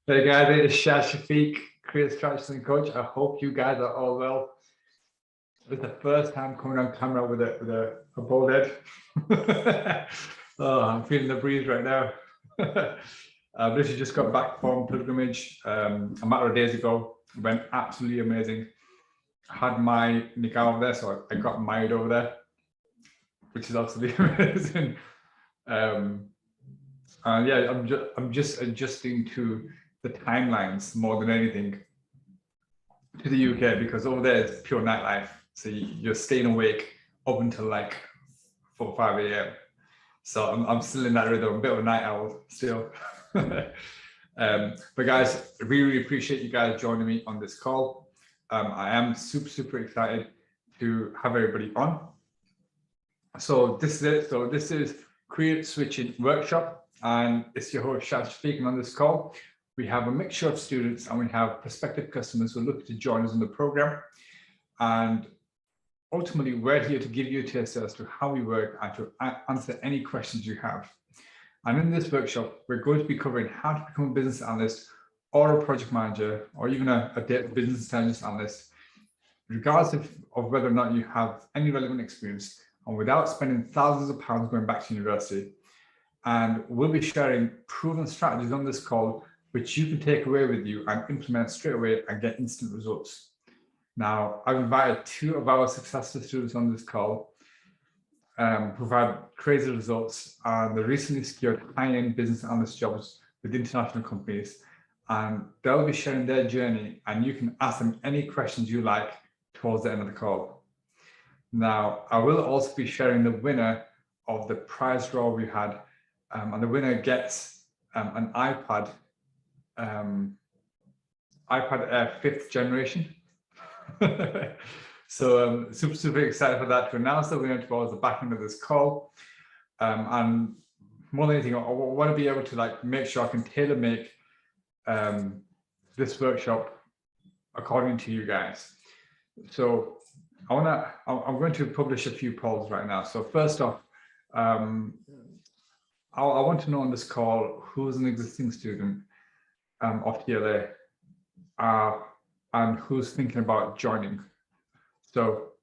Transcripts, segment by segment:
Hey guys, it's Shad Shafiq, Career Strategist and Coach. I hope you guys are all well. It's the first time coming on camera with a bald head. Oh, I'm feeling the breeze right now. I've literally just got back from pilgrimage a matter of days ago. It went absolutely amazing. I had my nikah over there, so I got married over there, which is absolutely amazing. Yeah, I'm just adjusting to the timelines more than anything to the UK, because over there it's pure nightlife. So you're staying awake up until like 4 or 5 a.m. So I'm still in that rhythm. I'm a bit of a night owl still. But guys, I really appreciate you guys joining me on this call. I am super excited to have everybody on. So this is it. So this is Career Switching Workshop, and it's your host Shad speaking on this call. We have a mixture of students and we have prospective customers who are looking to join us in the program. And ultimately, we're here to give you a taste as to how we work and to answer any questions you have. And in this workshop, we're going to be covering how to become a business analyst or a project manager or even a business intelligence analyst, regardless of whether or not you have any relevant experience, and without spending thousands of pounds going back to university. And we'll be sharing proven strategies on this call, which you can take away with you and implement straight away and get instant results. Now, I've invited 2 of our successful students on this call, who've had crazy results, and they recently secured high-end business analyst jobs with international companies. And they'll be sharing their journey, and you can ask them any questions you like towards the end of the call. Now, I will also be sharing the winner of the prize draw we had, and the winner gets an iPad Air 5th generation. So super excited for that, to announce the winner towards the back end of this call. And more than anything, I want to be able to make sure I can tailor make this workshop according to you guys. So I'm going to publish a few polls right now. So first off, I want to know on this call who's an existing student of TLA and who's thinking about joining. So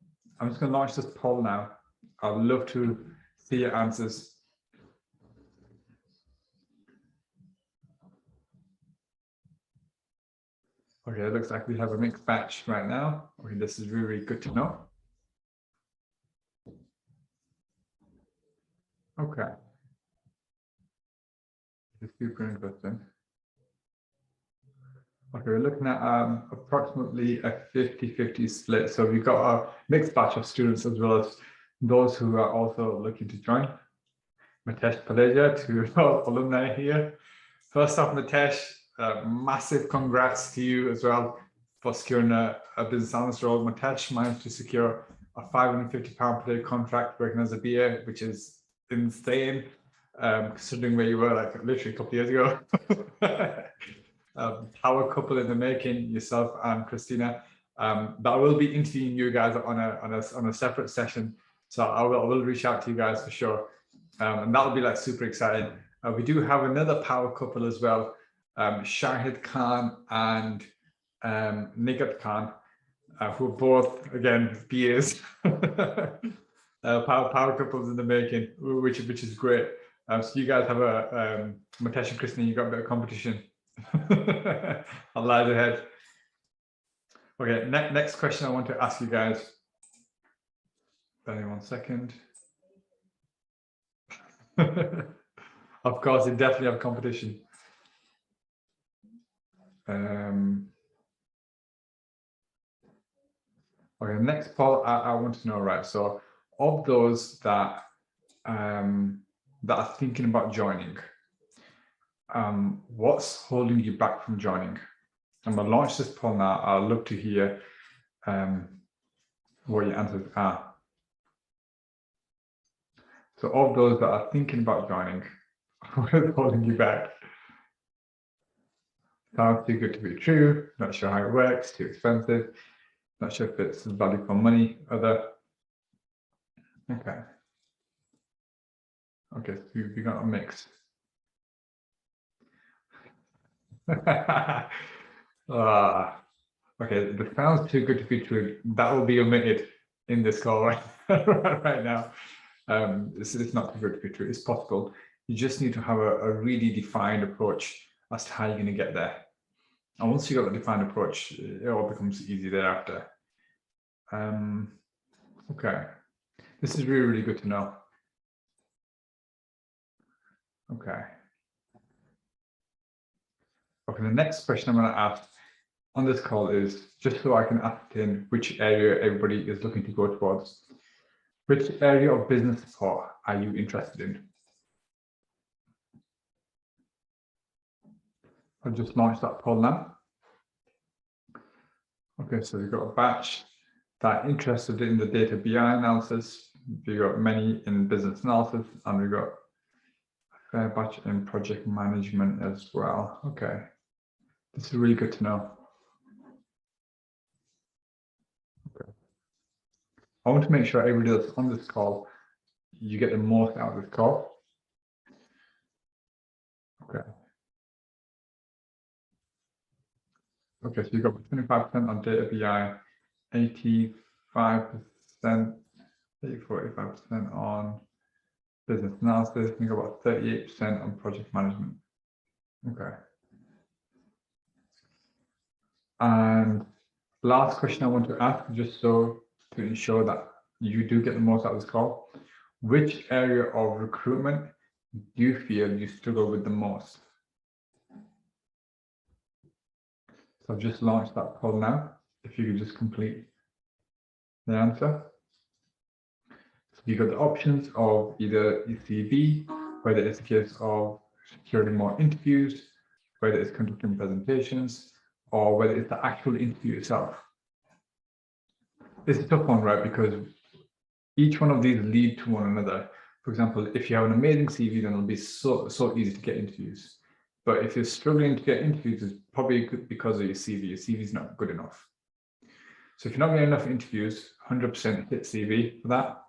I'm just going to launch this poll now. I'd love to see your answers. Okay, it looks like we have a mixed batch right now. Okay, this is really good to know. Okay. It's super interesting. Okay, we're looking at approximately a 50-50 split. So we've got a mixed batch of students as well as those who are also looking to join. Mitesh Paleja, to our alumni here. First off, Mitesh, massive congrats to you as well for securing a business analyst role. Mitesh managed to secure a £550 per day contract working as a BA, which is insane, considering where you were literally a couple of years ago. Power couple in the making, yourself and Christina. But I will be interviewing you guys on a separate session, so I will reach out to you guys for sure, and that'll be super exciting. We do have another power couple as well, Shahid Khan and Nigat Khan, who are both again BAs. Power couples in the making, which is great. So you guys have Mitesh and Christina, you got a bit of competition. I'll lie ahead. Okay, next question I want to ask you guys. Bear me 1 second. Of course, you definitely have competition. Okay, next poll I want to know, right? So, of those that are thinking about joining, what's holding you back from joining? I'm going to launch this poll now. I'd love to hear what your answers are. So of those that are thinking about joining, what is holding you back? Sounds too good to be true, not sure how it works, too expensive, not sure if it's value for money, other. Okay, so we got a mix. Ah, okay, that sounds too good to be true. That will be omitted in this call right now. It's not too good to be true. It's possible. You just need to have a really defined approach as to how you're going to get there. And once you've got the defined approach, it all becomes easy thereafter. Okay, this is really, really good to know. Okay. Okay, the next question I'm going to ask on this call is just so I can ascertain which area everybody is looking to go towards. Which area of business support are you interested in? I'll just launch that poll now. Okay, so we've got a batch that are interested in the data BI analysis. We've got many in business analysis, and we've got a fair batch in project management as well. Okay, this is really good to know. Okay. I want to make sure everybody that's on this call, you get the most out of this call. Okay. Okay, so you've got 25% on data BI, 85%, 45% on business analysis, and you've got about 38% on project management. Okay. And last question I want to ask, just so to ensure that you do get the most out of this call, which area of recruitment do you feel you struggle with the most? So I've just launched that poll now. If you could just complete the answer. So you've got the options of either your CV, whether it's a case of securing more interviews, whether it's conducting presentations, or whether it's the actual interview itself. It's a tough one, right? Because each one of these lead to one another. For example, if you have an amazing CV, then it'll be so easy to get interviews. But if you're struggling to get interviews, it's probably because of your CV. Your CV is not good enough. So if you're not getting enough interviews, 100% hit CV for that.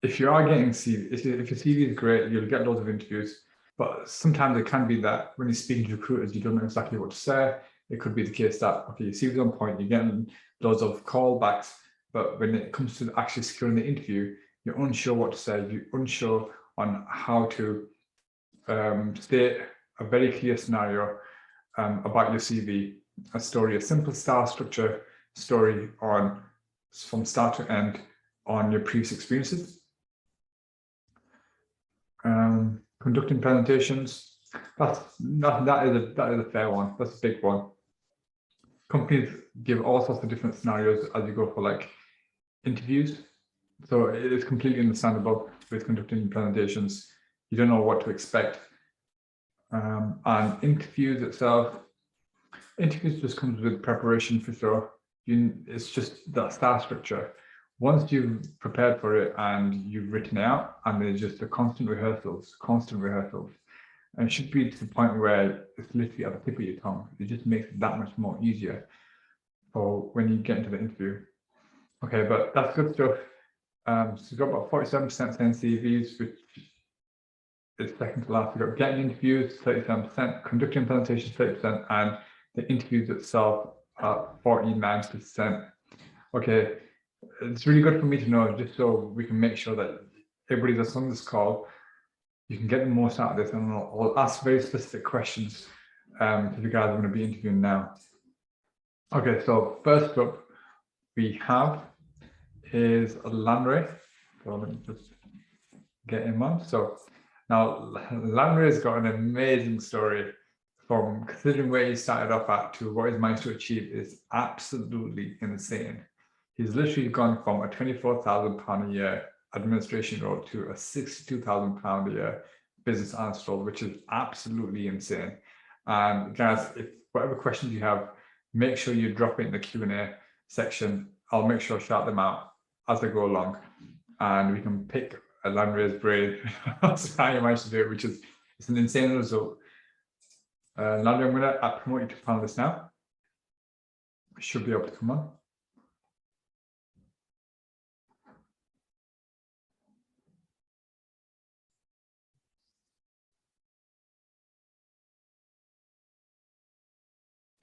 If you are getting CV, if your CV is great, you'll get loads of interviews. But sometimes it can be that when you're speaking to recruiters, you don't know exactly what to say. It could be the case that, okay, your CV is on point, you're getting loads of callbacks, but when it comes to actually securing the interview, you're unsure what to say, you're unsure on how to state a very clear scenario about your CV, a story, a simple star structure story on from start to end on your previous experiences. Conducting presentations, that is a fair one. That's a big one. Companies give all sorts of different scenarios as you go for like interviews. So it is completely understandable with conducting presentations. You don't know what to expect. And interviews itself, interviews just comes with preparation for sure. It's just that star structure. Once you've prepared for it and you've written it out, and there's just a constant rehearsals. And it should be to the point where it's literally at the tip of your tongue. It just makes it that much more easier for when you get into the interview. Okay, but that's good stuff. So you've got about 47% saying CVs, which is second to last. You've got getting interviews, 37%, conducting presentations, 30%, and the interviews itself at 49%. Okay, it's really good for me to know, just so we can make sure that everybody that's on this call, you can get the most out of this, and I'll ask very specific questions to the guys I'm going to be interviewing now. Okay, so first up we have is Lanre. So let me just get him on. So now Lanre's got an amazing story. From considering where he started off at to what he's managed to achieve is absolutely insane. He's literally gone from a £24,000 a year administration role to a £62,000 a year business analyst role, which is absolutely insane. And guys, if whatever questions you have, make sure you drop it in the Q&A section. I'll make sure I shout them out as I go along, and we can pick a Lanre's brain. That's how you managed to do it, which is it's an insane result. Lanre, I'm going to promote you to panelist now. You should be able to come on.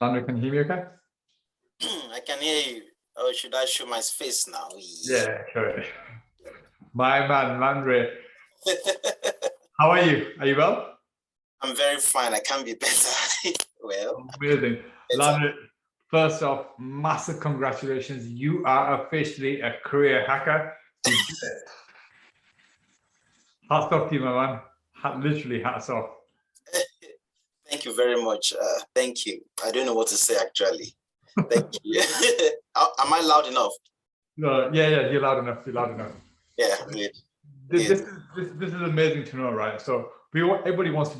Landry, can you hear me okay? I can hear you. Oh, should I show my face now? Yeah, correct. My man, Landry. How are you? Are you well? I'm very fine. I can't be better. Well, Amazing. better. Landry, first off, massive congratulations. You are officially a career hacker. You did it. Hats off to you, my man. Literally, hats off. Thank you very much. Thank you. I don't know what to say actually. Thank you. Am I loud enough? No, yeah, you're loud enough. You're loud enough. Yeah, good. This is amazing to know, right? So everyone wants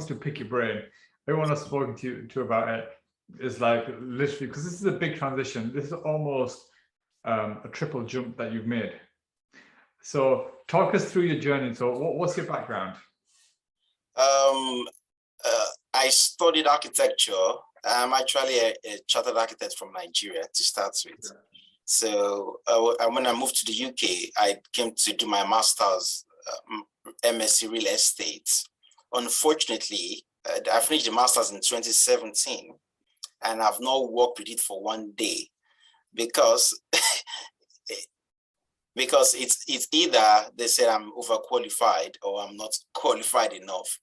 to pick your brain. Everyone I've spoken to about it is like literally, because this is a big transition. This is almost a triple jump that you've made. So talk us through your journey. So what's your background? I studied architecture. I'm actually a chartered architect from Nigeria to start with. Yeah. So when I moved to the UK, I came to do my master's, MSc Real Estate. Unfortunately, I finished the master's in 2017, and I've not worked with it for one day because it's either they said I'm overqualified or I'm not qualified enough.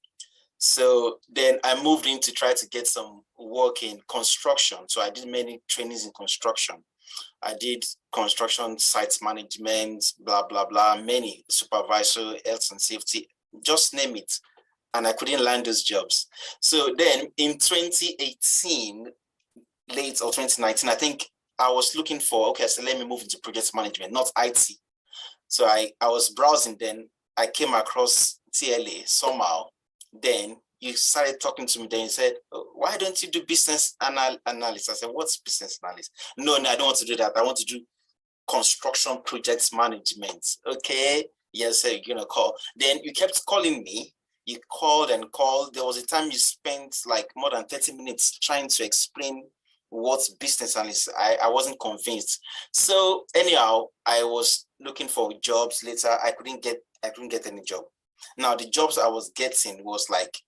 So then I moved in to try to get some work in construction. So I did many trainings in construction. I did construction site management, blah, blah, blah, many supervisor, health and safety, just name it. And I couldn't land those jobs. So then in 2018, late or 2019, I think I was looking for, okay, so let me move into project management, not IT. So I was browsing, then I came across TLA somehow. Then you started talking to me, then you said, oh, why don't you do business analysis? I said, what's business analysis? No, I don't want to do that. I want to do construction project management. Okay, yes, sir, you're gonna call. Then you kept calling me. You called and called. There was a time you spent like more than 30 minutes trying to explain what's business analyst. I wasn't convinced. So anyhow, I was looking for jobs later. I couldn't get any job. Now the jobs I was getting was like,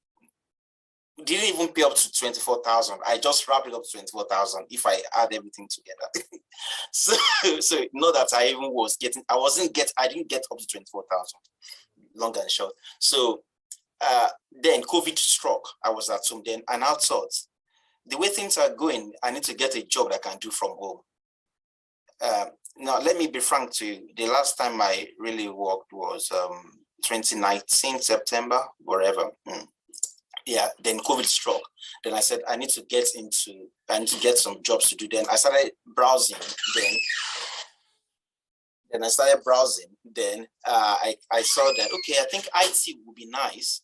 didn't even pay up to 24,000. I just wrapped it up to 24,000 if I add everything together. so not that I even was getting, I didn't get up to 24,000, long and short. So then COVID struck. I was at home then, and I thought, the way things are going, I need to get a job that I can do from home. Now, let me be frank to you. The last time I really worked was 2019, September, wherever. Yeah, then COVID struck. Then I said, I need to get some jobs to do. Then I started browsing. Then I started browsing. Then I saw that, okay, I think IT would be nice.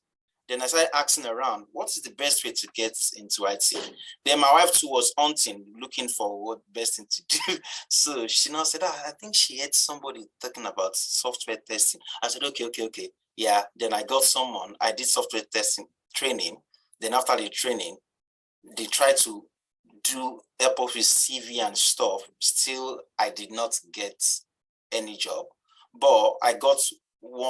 Then I started asking around, what is the best way to get into IT? Then my wife too was hunting, looking for what best thing to do. So she now said, I think she had somebody talking about software testing. I said, okay. Yeah, then I got someone, I did software testing training. Then after the training, they tried to help us with CV and stuff. Still, I did not get any job. But I got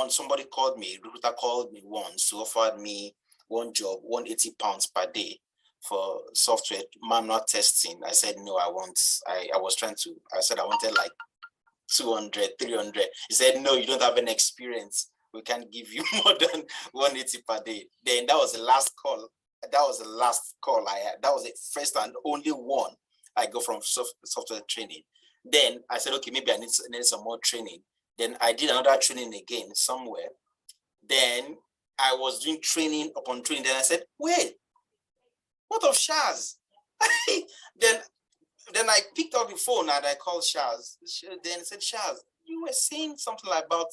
somebody called me, a recruiter called me once to offer me one job, £180 per day for software manual testing. I said, no, I said I wanted like 200, 300. He said, no, you don't have any experience. We can't give you more than 180 per day. Then that was the last call. That was the last call I had. That was the first and only one I got from software training. Then I said, okay, maybe I need some more training. Then I did another training again somewhere. Then I was doing training upon training. Then I said, wait, what of Shaz? then I picked up the phone and I called Shaz. Then said, Shaz, you were saying something about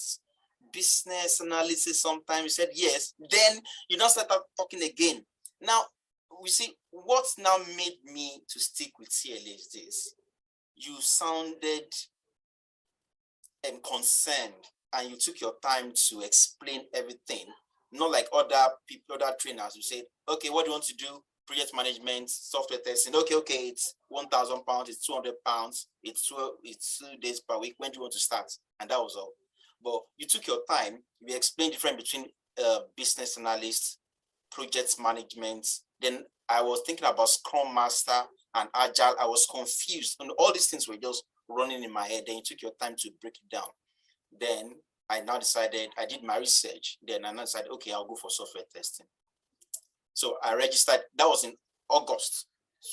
business analysis sometime. You said yes. Then you now start talking again. Now, we see what now made me to stick with CLA is this. You sounded concerned and you took your time to explain everything. Not like other people, other trainers who say, okay, what do you want to do? Project management, software testing. Okay, it's £1,000, it's £200, it's 2 days per week. When do you want to start? And that was all. But you took your time. You explained the difference between business analyst, project management. Then I was thinking about Scrum Master and Agile. I was confused, and all these things were just running in my head. Then you took your time to break it down. Then I now decided, I did my research. Then I now decided, okay, I'll go for software testing. So I registered. That was in August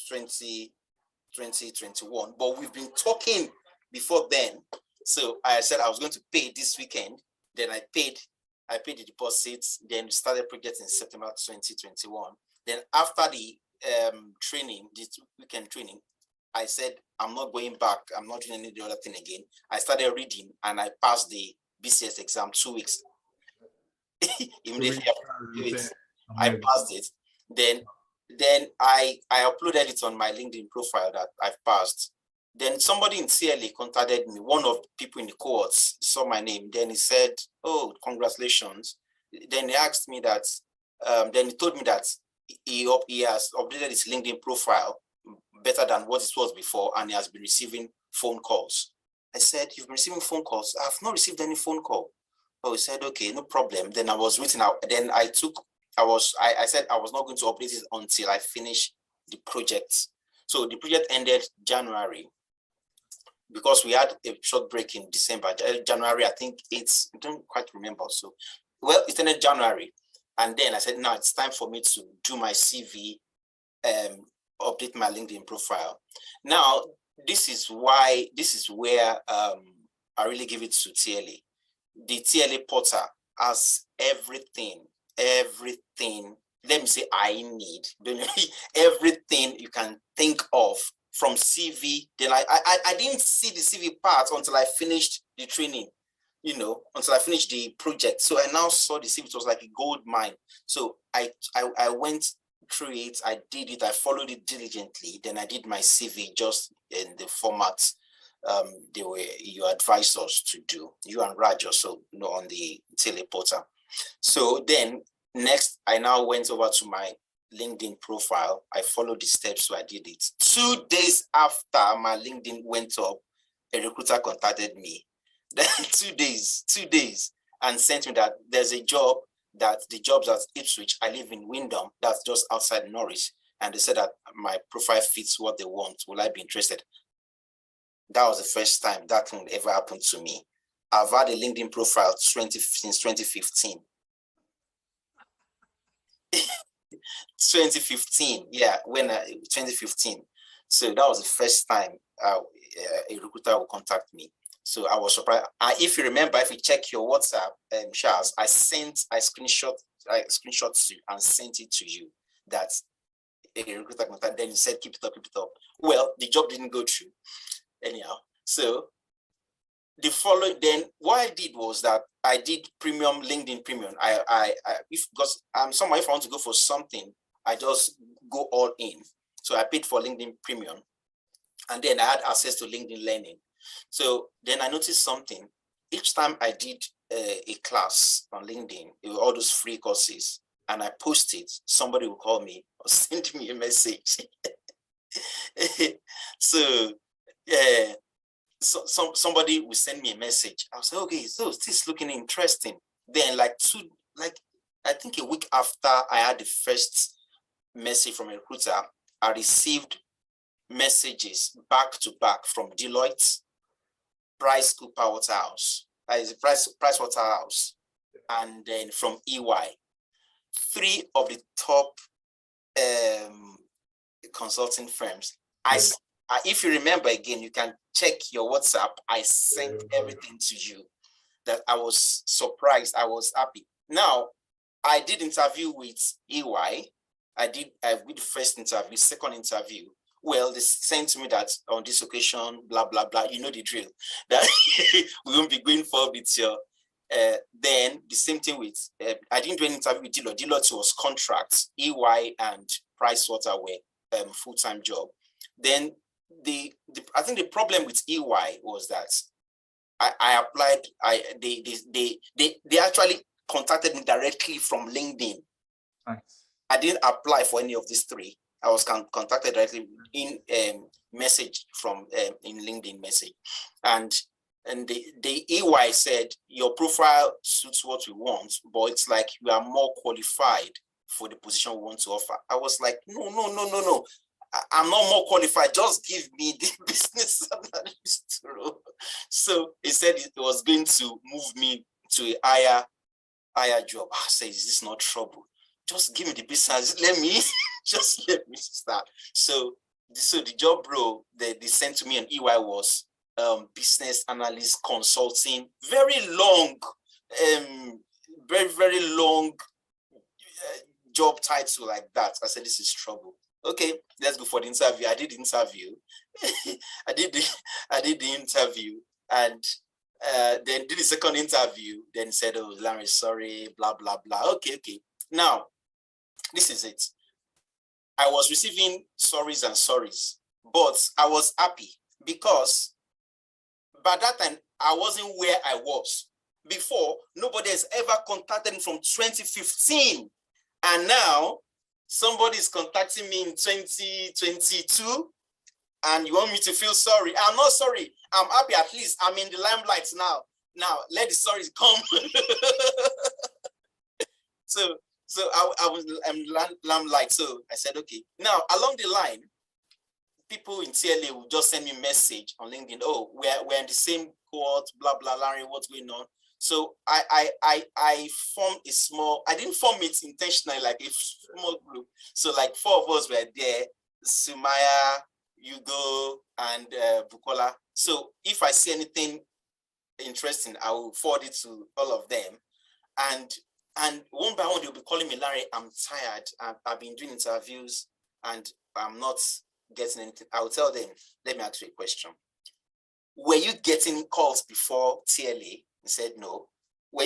2021. But we've been talking before then. So I said I was going to pay this weekend. Then I paid the deposits. Then we started project in September 2021. Then after the training, this weekend training, I said, I'm not going back. I'm not doing any other thing again. I started reading and I passed the BCS exam 2 weeks. Immediately after 2 weeks, I passed it. Then I uploaded it on my LinkedIn profile that I've passed. Then somebody in CLA contacted me. One of the people in the cohorts saw my name. Then he said, oh, congratulations. Then he asked me that, then he told me that he has updated his LinkedIn profile better than what it was before, and he has been receiving phone calls. I said, you've been receiving phone calls? I've not received any phone call. Oh, he said, okay, no problem. Then I was written out. Then I said I was not going to update it until I finish the project. So the project ended January, because we had a short break in December. January, I think I don't quite remember. So, well, it ended January. And then I said, now it's time for me to do my CV, update my LinkedIn profile. Now, this is where I really give it to TLA. The TLA portal has everything, let me say I need, everything you can think of from CV. Then I didn't see the CV part until I finished the training, until I finished the project. So I now saw the CV. It was like a gold mine. So I went through it, I did it, I followed it diligently. Then I did my CV just in the format you advised us to do, you and Raj also, on the teleporter. So then next, I now went over to my LinkedIn profile. I followed the steps, so I did it. 2 days after my LinkedIn went up, a recruiter contacted me. 2 days, and sent me that there's a job, that the job's at Ipswich. I live in Windham, that's just outside Norwich. And they said that my profile fits what they want. Will I be interested? That was the first time that thing ever happened to me. I've had a LinkedIn profile since 2015. 2015, yeah, 2015. So that was the first time a recruiter will contact me. So I was surprised. If you remember, if you check your WhatsApp, Charles, I screenshot you and sent it to you. That a recruiter contacted. Then you said, keep it up. Well, the job didn't go through. Anyhow, so then what I did was that I did premium, LinkedIn premium. Because somewhere, if I want to go for something, I just go all in. So I paid for LinkedIn premium, and then I had access to LinkedIn Learning. So then I noticed something. Each time I did a class on LinkedIn, all those free courses, and I post it, somebody will call me or send me a message. So yeah, somebody will send me a message. I'll say, okay, so this is looking interesting. Then I think a week after I had the first message from a recruiter, I received messages back to back from Deloitte, PricewaterhouseCoopers, and then from EY. 3 of the top consulting firms. If you remember, again, you can check your WhatsApp. I sent everything to you. That I was surprised. I was happy. Now, I did interview with EY. I did the first interview, second interview. Well, they sent to me that on this occasion, blah, blah, blah. You know the drill. That we won't be going forward with your. Then the same thing with, I didn't do an interview with Deloitte. Deloitte was contracts. EY and Pricewater were full-time job. Then I think the problem with EY was that I applied. They actually contacted me directly from LinkedIn. Nice. I didn't apply for any of these 3. I was contacted directly in message from in LinkedIn message, and the EY said your profile suits what we want, but it's like you are more qualified for the position we want to offer. I was like, no. I'm not more qualified. Just give me the business analyst role. So he said it was going to move me to a higher job. I said, is this not trouble? Just give me the business. Let me start. So the job role that they sent to me on EY was business analyst consulting. Very long, very long job title like that. I said, this is trouble. Okay, let's go for the interview. I did the interview. I did the interview, and then did the second interview. Then said, "Oh, Larry, sorry, blah blah blah." Okay. Now, this is it. I was receiving sorries, but I was happy because by that time I wasn't where I was before. Nobody has ever contacted me from 2015, and now somebody is contacting me in 2022, and you want me to feel sorry? I'm not sorry. I'm happy. At least I'm in the limelight now. Now let the stories come. So I was limelight. So I said, okay. Now along the line, people in TLA will just send me a message on LinkedIn. Oh, we're in the same cohort. Blah blah. Larry, what's going on? So I formed a small. I didn't form it intentionally, like a small group. So like 4 of us were there: Sumaya, Hugo, and Bukola. So if I see anything interesting, I will forward it to all of them. And one by one, they'll be calling me, Larry, I'm tired. I've been doing interviews and I'm not getting anything. I'll tell them, let me ask you a question. Were you getting calls before TLA? He said, no. Are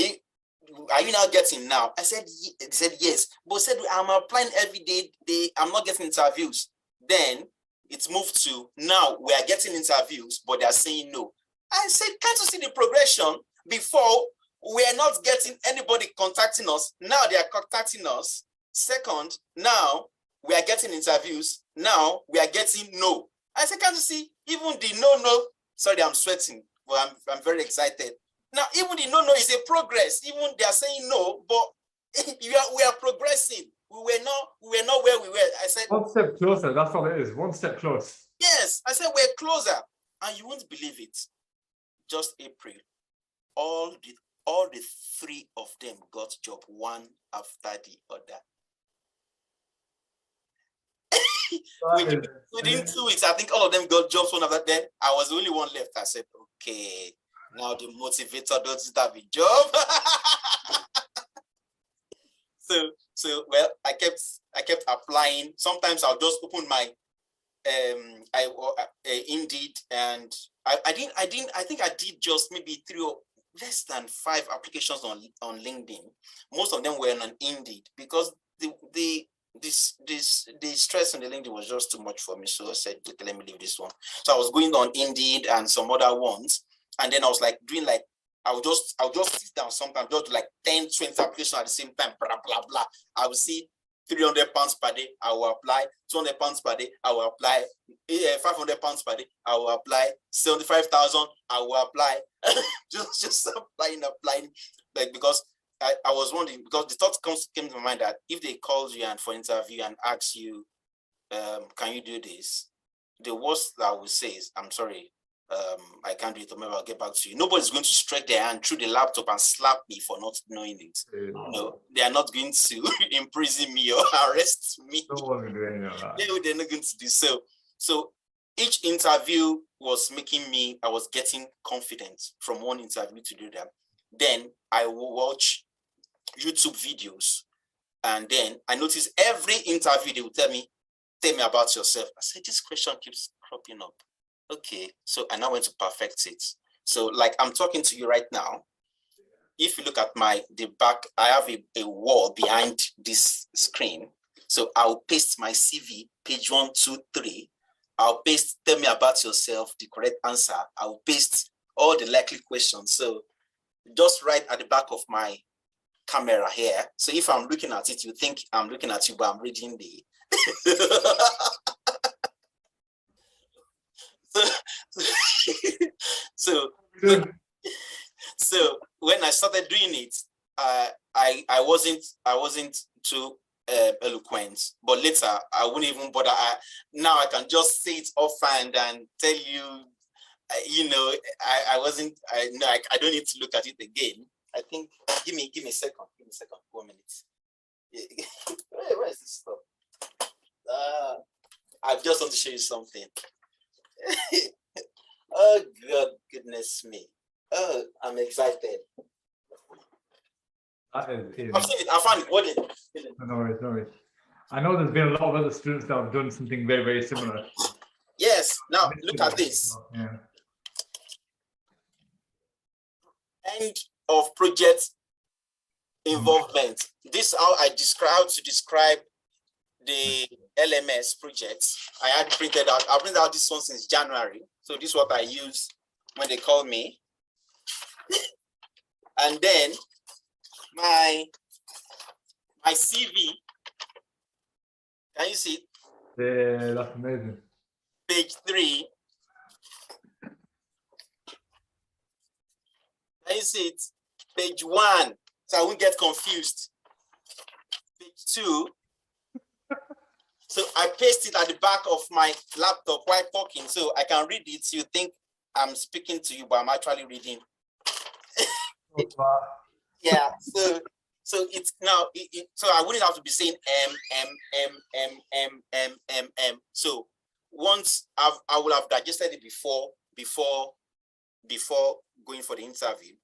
you now getting now? I said, they said, yes. But said, I'm applying every day. I'm not getting interviews. Then it's moved to now we are getting interviews, but they're saying no. I said, can't you see the progression? Before, we are not getting anybody contacting us. Now they are contacting us. Second, now we are getting interviews. Now we are getting no. I said, can't you see? Even the no. Sorry, I'm sweating, but I'm very excited. Now, even the no is a progress. Even they are saying no, but we are progressing. We were not where we were. I said, one step closer. That's all it is. One step close. Yes, I said we're closer, and you won't believe it. Just April, all the 3 of them got job one after the other. Within 2 weeks, I think all of them got jobs one after. Then I was the only one left. I said, okay, now the motivator doesn't have a job. So well, I kept applying. Sometimes I'll just open my Indeed, and I think I did just maybe 3 or less than 5 applications on LinkedIn. Most of them were on Indeed because the stress on the LinkedIn was just too much for me. So I said, okay, let me leave this one. So I was going on Indeed and some other ones, and then I was like doing like I'll just sit down sometimes, just do like 10, 20 applications at the same time, blah blah blah. I will see £300 per day, I will apply. £200 per day, I will apply. £500 per day, I will apply. 75,000, I will apply. just applying, like because I was wondering, because the thought came to my mind that if they called you and for interview and ask you, can you do this? The worst I would say is, I'm sorry, I can't do it, or maybe I'll get back to you. Nobody's going to stretch their hand through the laptop and slap me for not knowing it. No, they are not going to imprison me or arrest me. They're not going to do so. So each interview was making me, I was getting confident from one interview to do that. Then I will watch YouTube videos, and then I noticed every interview they would tell me about yourself. I said, this question keeps cropping up. Okay, so I now went to perfect it. So like I'm talking to you right now. If you look at the back, I have a wall behind this screen. So I'll paste my CV, page 1, 2, 3. I'll paste, tell me about yourself, the correct answer. I'll paste all the likely questions. So just right at the back of my camera here. So if I'm looking at it, you think I'm looking at you, but I'm reading the So when I started doing it, I wasn't too eloquent, but later I wouldn't even bother. Now I can just say it offhand and tell you, I wasn't. I don't need to look at it again. I think. Give me a second. 1 minute. Where is this stuff? I just want to show you something. Oh God, goodness me! Oh, I'm excited. That is I've seen it. I found it. What is it? No worries. I know there's been a lot of other students that have done something very, very similar. Yes. Now look at this. Yeah. End of project involvement. This is how I describe the LMS project. I had printed out. I printed out this one since January. So this is what I use when they call me. And then my CV. Can you see it? Yeah, that's amazing. Page 3. Can you see it? Page 1. So I won't get confused. Page 2. So I paste it at the back of my laptop while talking, so I can read it. You think I'm speaking to you, but I'm actually reading. Yeah. So it's now. So I wouldn't have to be saying M. So once I would have digested it before going for the interview.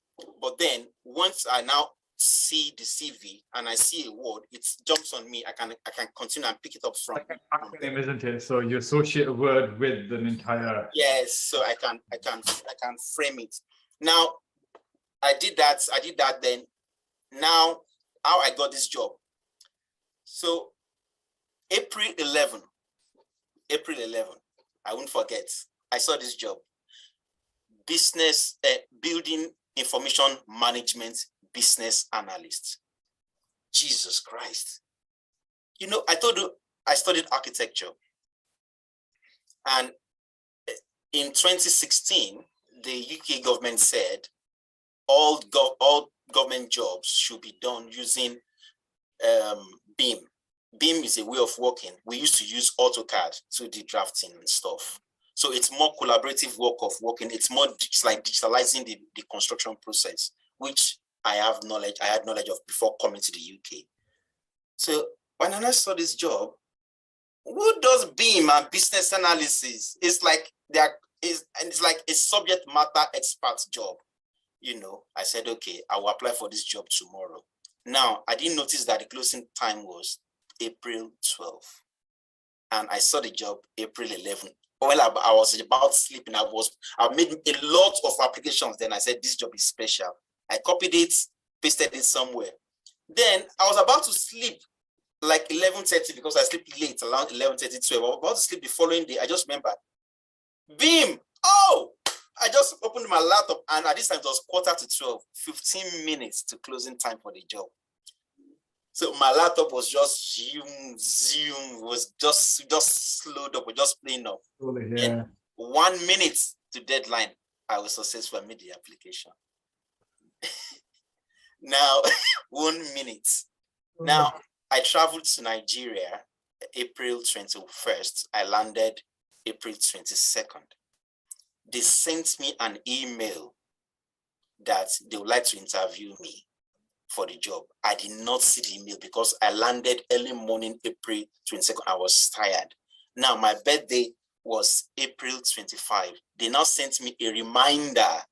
But then once I now see the CV and I see a word, it jumps on me. I can continue and pick it up from. Like an acronym, isn't it? So you associate a word with an entire. Yes. So I can frame it. Now I did that. Then now how I got this job. So April 11, I won't forget. I saw this job. Business building information management business analyst. Jesus Christ. I told you I studied architecture. And in 2016, the UK government said all government jobs should be done using BIM. BIM is a way of working. We used to use AutoCAD to do drafting and stuff. So it's more collaborative working. It's like digitalizing the construction process, which I had knowledge of before coming to the UK. So when I saw this job, who does BIM and business analysis? It's like it's like a subject matter expert job. I said, okay, I will apply for this job tomorrow. Now, I didn't notice that the closing time was April 12th. And I saw the job April 11th. Well, I was about sleeping. I made a lot of applications. Then I said, this job is special. I copied it, pasted it somewhere. Then I was about to sleep like 11:30 because I sleep late, around 11:30, 12. I was about to sleep the following day. I just remembered, BIM. Oh, I just opened my laptop and at this time it was 11:45, 15 minutes to closing time for the job. So my laptop was just zoom, was just slowed up, or just playing up. Yeah. And 1 minute to deadline, I was successful and made the application. Now, 1 minute. Now, I traveled to Nigeria April 21st. I landed April 22nd. They sent me an email that they would like to interview me for the job. I did not see the email because I landed early morning, April 22nd. I was tired. Now, my birthday was April 25. They now sent me a reminder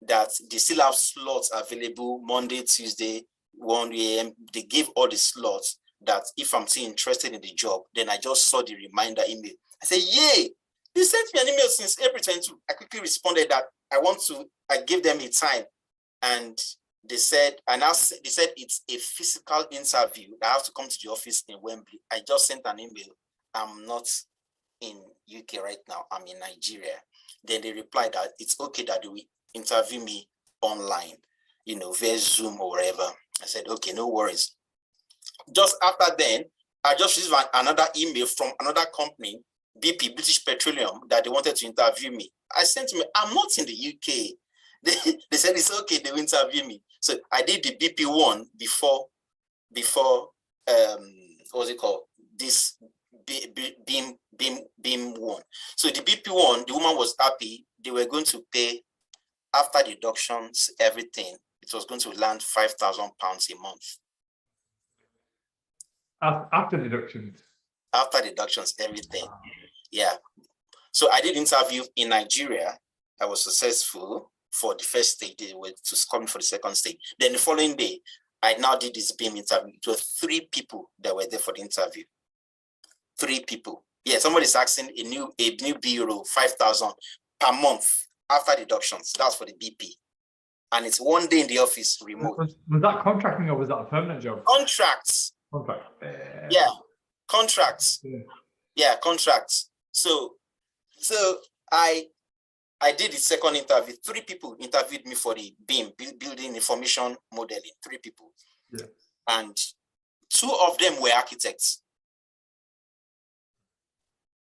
that they still have slots available Monday, Tuesday, 1 a.m. They gave all the slots that if I'm still interested in the job, then I just saw the reminder email. I said, yay! They sent me an email since April 22. I quickly responded that I gave them a time. And they said it's a physical interview. I have to come to the office in Wembley. I just sent an email. I'm not in UK right now. I'm in Nigeria. Then they replied that it's okay that they will interview me online, via Zoom or wherever. I said, okay, no worries. Just after then, I just received another email from another company, BP, British Petroleum, that they wanted to interview me. I sent them, I'm not in the UK. They said it's okay, they will interview me. So I did the BP one before what's it called? This beam one. So the BP one, the woman was happy. They were going to pay after deductions, everything. It was going to land £5,000 a month. After deductions. After deductions, everything. Yeah. So I did interview in Nigeria. I was successful for the first stage. They were to come for the second stage. Then the following day, I now did this beam interview. It was 3 people that were there for the interview. 3 people. Yeah, somebody's asking a new bureau, 5,000 per month after deductions. That's for the BP. And it's 1 day in the office, remote. Was that contracting or was that a permanent job? Contracts. Contract. Yeah, contracts. Yeah. Yeah, contracts. So I did the second interview. 3 people interviewed me for the BIM, building information modeling. 3 people. Yeah. And 2 of them were architects.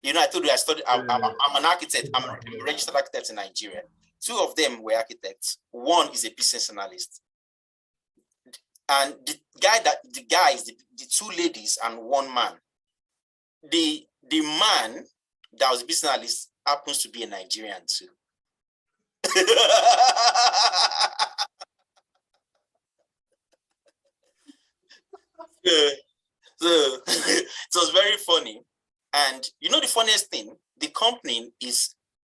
You know, I told you I studied, I'm an architect. I'm a registered architect in Nigeria. 2 of them were architects. 1 is a business analyst. And the guys, the 2 ladies and 1 man. The man that was a business analyst happens to be a Nigerian too. So it was very funny. And you know the funniest thing, the company is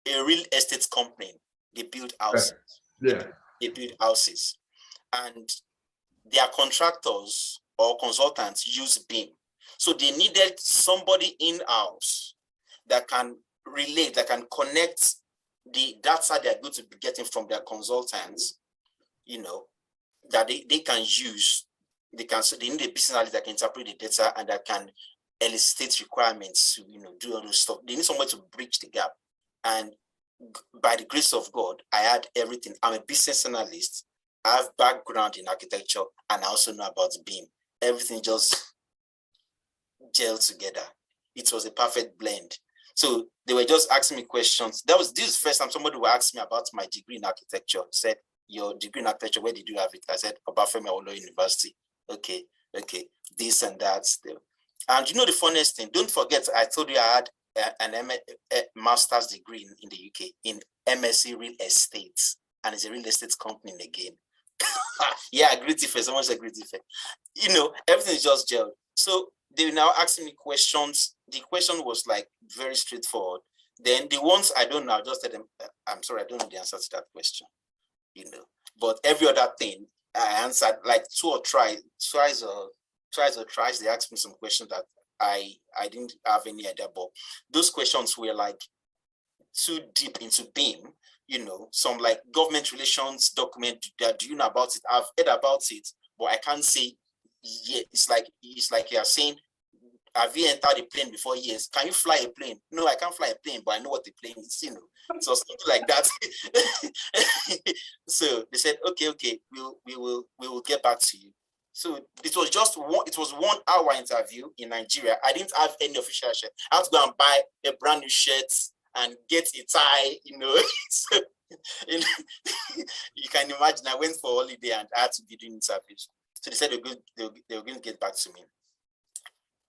a real estate company. They build houses. Yeah. They build houses. And their contractors or consultants use BIM. So they needed somebody in-house that can relate, that can connect the data they're going to be getting from their consultants, you know, that they can use. They need a business analyst that can interpret the data and that can elicit requirements to, you know, do all those stuff. They need somebody to bridge the gap. And by the grace of God, I had everything. I'm a business analyst. I have background in architecture and I also know about BIM. Everything just gelled together. It was a perfect blend. So they were just asking me questions. This is the first time somebody will ask me about my degree in architecture. Said, your degree in architecture, where did you have it? I said, Obafemi Awolowo University. Okay, this and that still. And you know the funniest thing, don't forget, I told you I had a master's degree in the UK in MSc Real Estate. And it's a real estate company again. Yeah, great effect. Someone said great effect. You know, everything is just gelled. So they were now asking me questions. The question was like very straightforward. Then the ones I don't know, I'll just tell them, I'm sorry, I don't know the answer to that question. You know, but every other thing I answered like twice or thrice. They asked me some questions that I didn't have any idea about. Those questions were like too deep into BIM. You know, some like government relations document that, do you know about it? I've heard about it, but I can't say yeah. It's like you're saying, have you entered a plane before? Yes. Can you fly a plane? No, I can't fly a plane, but I know what the plane is, you know. So something like that. So they said, okay, we will get back to you. So it was just 1 hour interview in Nigeria. I didn't have any official shirt. I had to go and buy a brand new shirt and get a tie, you know. So, you know, you can imagine I went for holiday and I had to be doing interviews. So they said they were going to get back to me.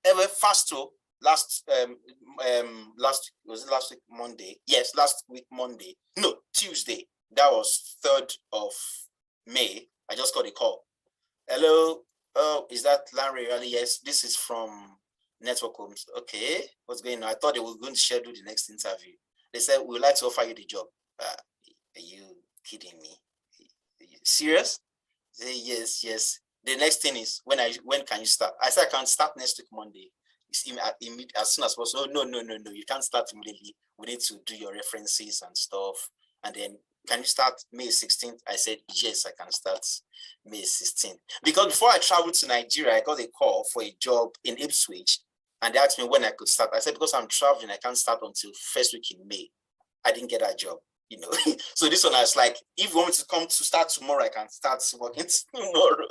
Anyway, fast to last week Monday? Yes, last week Monday. No, Tuesday. That was 3rd of May. I just got a call. Hello, oh, is that Larry? Yes, this is from Network Homes. Okay, what's going on? I thought they were going to schedule the next interview. They said, we would like to offer you the job. Are you kidding me? Are you serious? Say, yes. The next thing is, when can you start? I said, I can start next week, Monday. As soon as possible. No, you can't start immediately. We need to do your references and stuff. And then, can you start May 16th? I said, yes, I can start May 16th. Because before I traveled to Nigeria, I got a call for a job in Ipswich. And they asked me when I could start. I said, because I'm traveling, I can't start until first week in May. I didn't get that job, you know. So this one, I was like, if you want me to come to start tomorrow, I can start working tomorrow.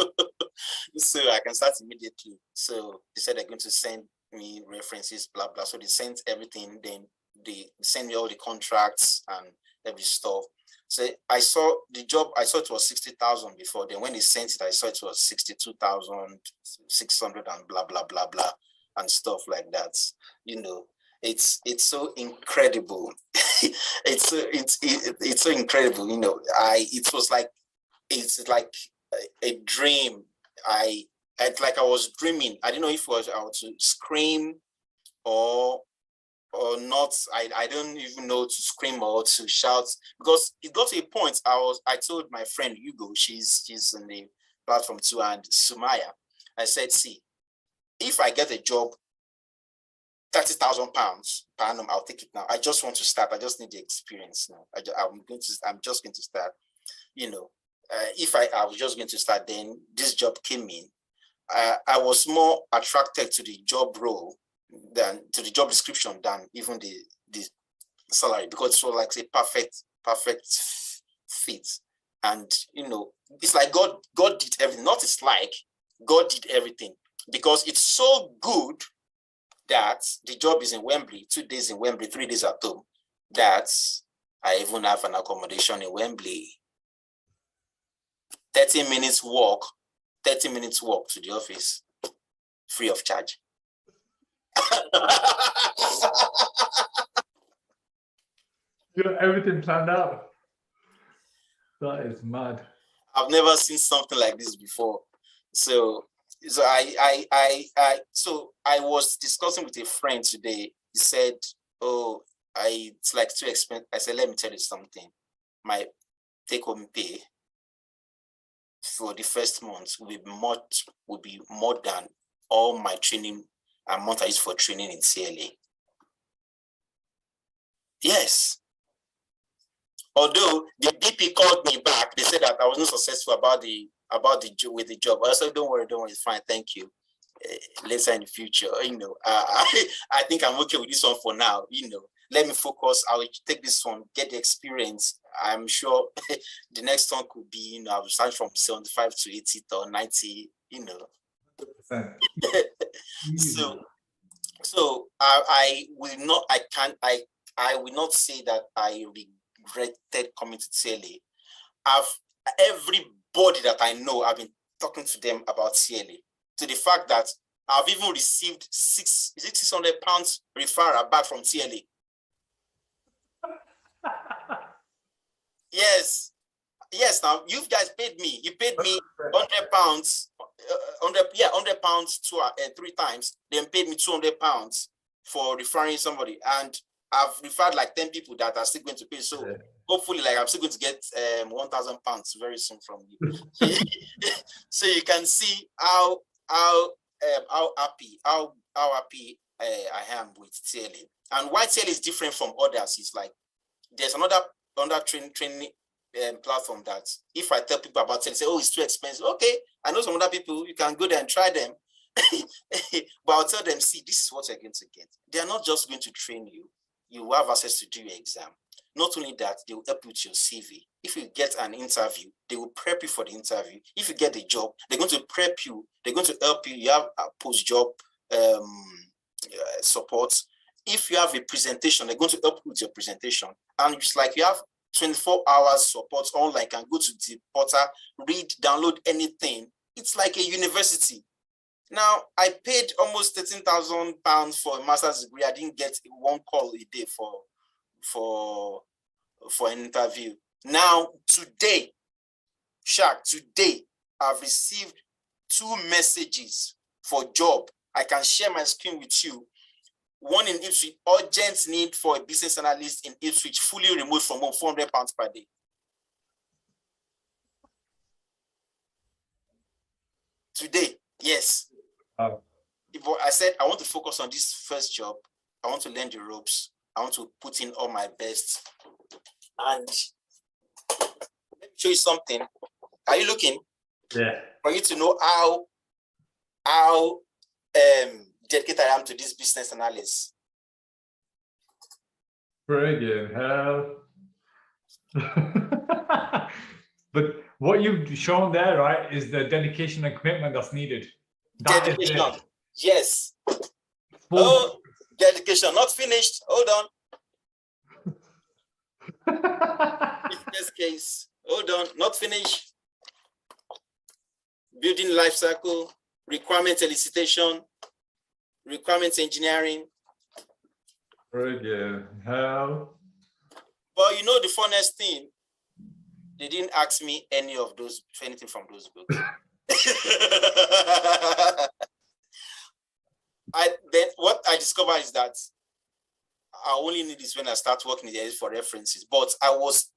So I can start immediately. So they said they're going to send me references, blah, blah. So they sent everything. Then they sent me all the contracts and every stuff. So I saw the job, I saw it was 60,000 before. Then when they sent it, I saw it was 62,600 and blah, blah, blah, blah. and stuff like that. It's so incredible. It's so incredible. It's like a dream. It's like I was dreaming. I didn't know if I was to scream or not. I don't even know to scream or to shout, because it got to a point I told my friend Hugo, she's in the platform too, and Sumaya, I said, see, if I get a job, £30,000 per annum, I'll take it now. I just want to start. I just need the experience now. I'm just going to start. If I was just going to start, then this job came in. I was more attracted to the job role than to the job description than even the salary, because it was like a perfect fit. And it's like God did everything. Not it's like God did everything, because it's so good that the job is in Wembley, 2 days in Wembley, 3 days at home, that I even have an accommodation in Wembley. 30 minutes walk to the office, free of charge. You got everything planned out. That is mad. I've never seen something like this before. So I was discussing with a friend today. He said, "Oh, it's like too expensive." I said, "Let me tell you something. My take-home pay for the first month will be more than all my training amount I use for training in CLA." Yes. Although the DP called me back, they said that I was not successful about the job. I said, don't worry, it's fine, thank you. Later in the future, I think I'm okay with this one for now. Let me focus. I will take this one, get the experience. I'm sure the next one could be, I will start from 75 to 80 or 90. So I will not say that I regretted coming to CLA. Everybody that I know, I've been talking to them about CLA, to the fact that I've even received £600 referral back from CLA. Yes. Now you guys paid me. You paid me £100, £100 3 times. Then paid me £200 for referring somebody, and I've referred like 10 people that are still going to pay. So hopefully, like, I'm still going to get £1,000 very soon from you. So you can see how happy I am with TLA, and why TLA is different from others is like there's another training platform that if I tell people about TLA, say, oh, it's too expensive. Okay, I know some other people, you can go there and try them. But I'll tell them, see, this is what you're going to get. They are not just going to train you. You will have access to do your exam. Not only that, they will help you with your CV. If you get an interview, they will prep you for the interview. If you get the job, they're going to prep you. They're going to help you. You have a post-job support. If you have a presentation, they're going to help you with your presentation. And it's like you have 24 hours support online. Can go to the portal, read, download anything. It's like a university. Now, I paid almost £13,000 for a master's degree. I didn't get one call a day for an interview. Now, today, I've received 2 messages for job. I can share my screen with you. One in Ipswich, urgent need for a business analyst in Ipswich, fully remote from home, £400 per day. Today, yes. I said, I want to focus on this first job. I want to learn the ropes. I want to put in all my best. And let me show you something. Are you looking? Yeah. For you to know how dedicated I am to this business analyst. Friggin' hell. But what you've shown there, right, is the dedication and commitment that's needed. Dedication. Yes. Oh, dedication. Not finished. Hold on. Business case. Hold on. Not finished. Building life cycle. Requirement elicitation. requirements engineering. Friggin' hell. But you know the funniest thing, they didn't ask me anything from those books. Then what I discovered is that I only need this when I start working there for references. But I was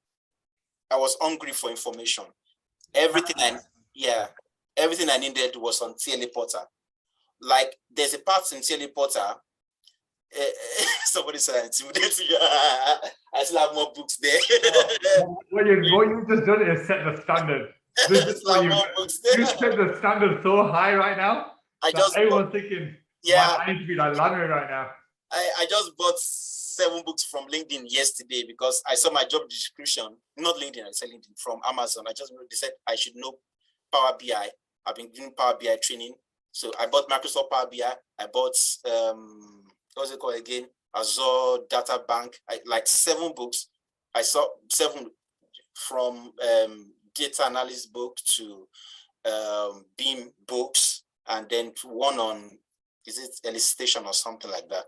hungry for information. Everything I needed was on TLA Porter. Like there's a part in TLA Porter. Somebody said intimidating. I still have more books there. What you just done is set the standard. You set the standard so high right now. Everyone's thinking, I need to be like Lanry right now. I just bought 7 books from LinkedIn yesterday because I saw my job description, not LinkedIn, I said LinkedIn, from Amazon. They said I should know Power BI. I've been doing Power BI training. So I bought Microsoft Power BI. I bought, what's it called again? Azure Data Bank. Like 7 books. I saw 7 from data analyst book to Beam books, and then one on, is it elicitation or something like that?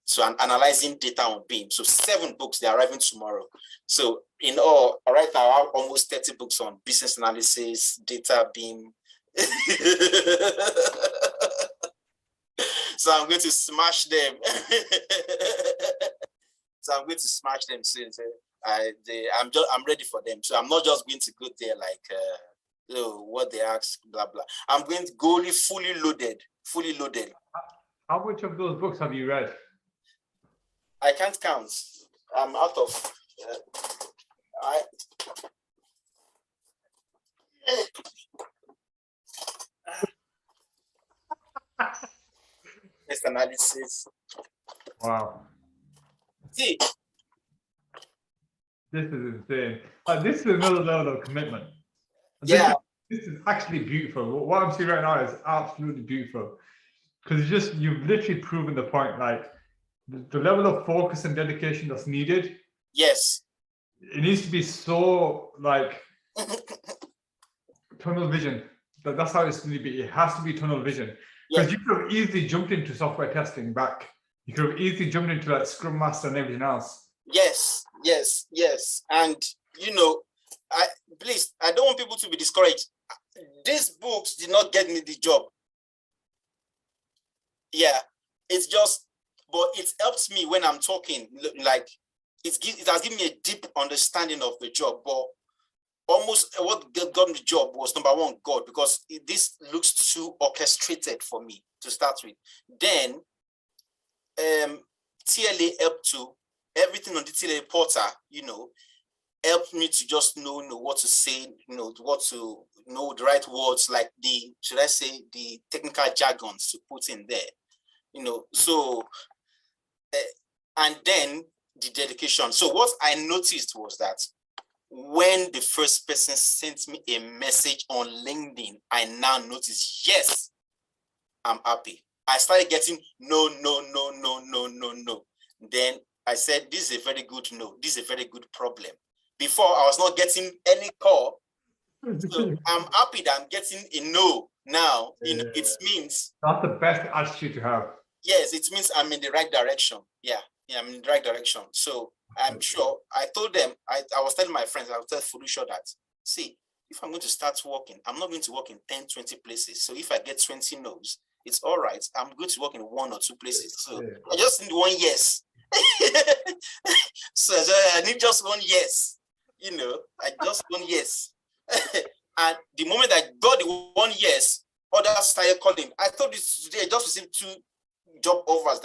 So I'm analyzing data on Beam. So 7 books, they're arriving tomorrow. So in all, right now, I have almost 30 books on business analysis, data, Beam. So I'm going to smash them. Soon. I'm ready for them. So I'm not just going to go there like what they ask, blah blah. I'm going to go fully loaded. How much of those books have you read? I can't count. I'm out of. Business analysis. Wow. See. This is insane. This is another level of commitment. This is actually beautiful. What I'm seeing right now is absolutely beautiful. Because you've literally proven the point, like the level of focus and dedication that's needed. Yes. It needs to be so like tunnel vision. That's how it's going to be. It has to be tunnel vision. Because you could have easily jumped into software testing back. You could have easily jumped into like Scrum Master and everything else. Yes. And please, I don't want people to be discouraged. These books did not get me the job. Yeah, it's just, but it helps me when I'm talking. Like it has given me a deep understanding of the job. But almost what got me the job was number one, God, because this looks too orchestrated for me to start with. Then TLA helped to everything on the TLA Porter, helped me to just know what to say, what to know the right words, like the technical jargons to put in there, so and then the dedication. So what I noticed was that when the first person sent me a message on LinkedIn, I now noticed, yes, I'm happy. I started getting no. Then I said, this is a very good no. This is a very good problem. Before, I was not getting any call. So I'm happy that I'm getting a no now. It means... That's the best attitude to have. Yes, it means I'm in the right direction. Yeah, I'm in the right direction. So I'm sure, I told them, I was telling my friends, I was telling Felicia that, see, if I'm going to start working, I'm not going to work in 10, 20 places. So if I get 20 no's, it's all right. I'm going to work in 1 or 2 places. So I just need 1 yes. So I need just 1 yes. I just 1 yes. And the moment I got the 1 yes, others started calling. I thought this today, I just received 2 job offers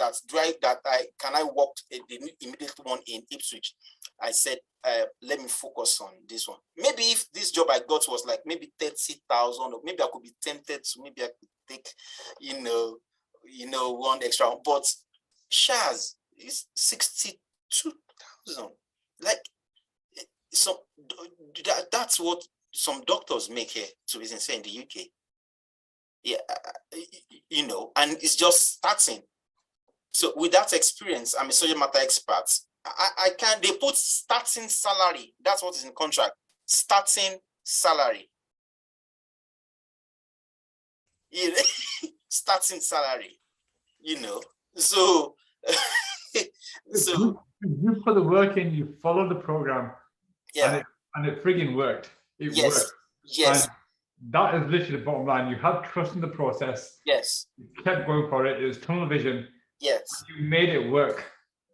can I work the immediate one in Ipswich. I said, let me focus on this one. Maybe if this job I got was like maybe 30,000, or maybe I could be tempted to, maybe I could take, 1 extra one. But Shaz is 62,000. Like, so that's what some doctors make here, to be sincere, in the UK. Yeah, and it's just starting. So with that experience, I'm a subject matter expert. They put starting salary. That's what is in contract. Starting salary. Starting salary. you know. So, so you put the work in, you follow the program, yeah, and it friggin' worked. It yes, worked. yes, And that is literally the bottom line. You had trust in the process. yes, You kept going for it. It was tunnel vision. yes, You made it work.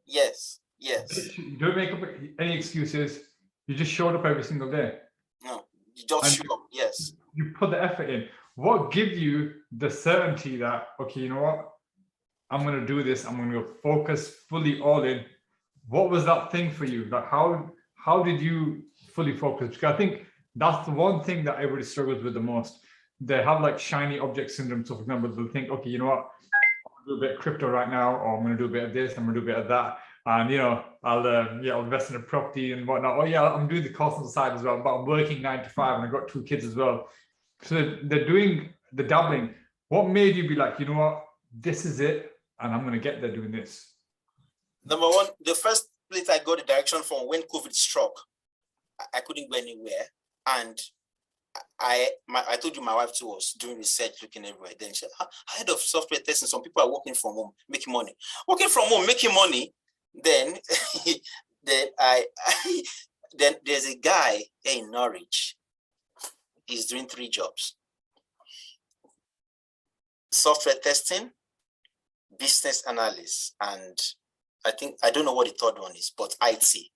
yes, yes. You don't make up any excuses. You just showed up every single day. No, you just And show up. Yes. you put the effort in. What gives you the certainty that, okay, you know what? I'm going to do this. I'm going to focus fully all in. What was that thing for you? Like how did you fully focus? Because I think that's the one thing that everybody struggles with the most. They have like shiny object syndrome. So for example, they'll think, okay, you know what? I'm going to do a bit of crypto right now, or I'm going to do a bit of this, I'm going to do a bit of that. And I'll invest in a property and whatnot. Oh yeah, I'm doing the course on the side as well, but I'm working 9 to 5 and I've got 2 kids as well. So they're doing the dabbling. What made you be like, you know what, this is it, and I'm going to get there doing this? Number one, the first place I got the direction from when COVID struck, I couldn't go anywhere. And I told you my wife too was doing research, looking everywhere. Then she said, head of software testing, some people are working from home, making money. Working from home, making money. Then, then there's a guy here in Norwich. He's doing 3 jobs: software testing, business analyst, and I don't know what the third one is, but IT.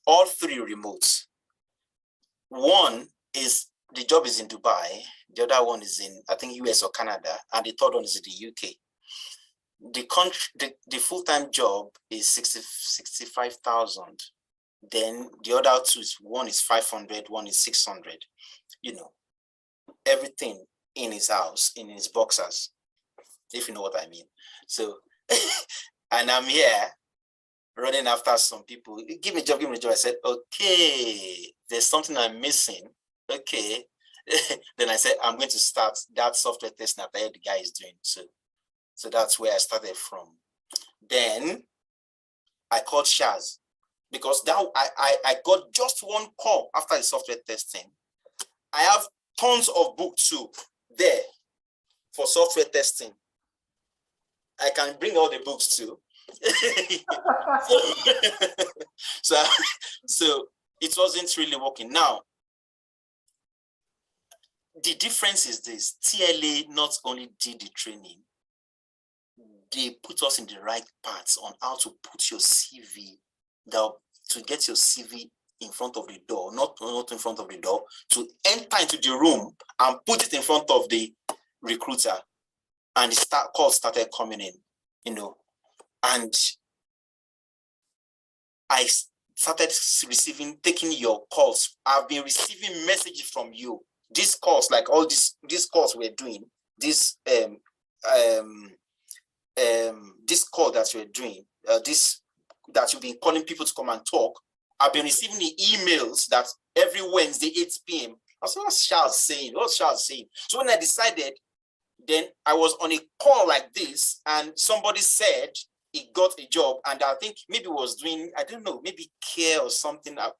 All 3 remotes. One is, the job is in Dubai. The other one is in, I think, US or Canada, and the third one is in the UK. The full-time job is 65,000. Then the other 2 is, one is 500, one is 600. You know, everything in his house, in his boxers, if you know what I mean. So, and I'm here running after some people. Give me a job, give me a job. I said, okay, there's something I'm missing. Okay. Then I said, I'm going to start that software testing that I heard the guy is doing. So that's where I started from. Then I called Shaz, because now I got just one call after the software testing. I have tons of books too there for software testing. I can bring all the books too. so it wasn't really working. Now, the difference is this: TLA not only did the training, they put us in the right paths on how to put your CV down, to get your CV in front of the door, not in front of the door, to enter into the room and put it in front of the recruiter, and the calls started coming in, and I started taking your calls. I've been receiving messages from you. These calls, like all these calls we're doing, this call that we're doing, this that you've been calling people to come and talk. I've been receiving the emails that every Wednesday, 8 p.m. I said, what's Charles saying? What's Charles saying? So when I decided, then I was on a call like this, and somebody said he got a job, and I think maybe was doing, I don't know, maybe care or something, a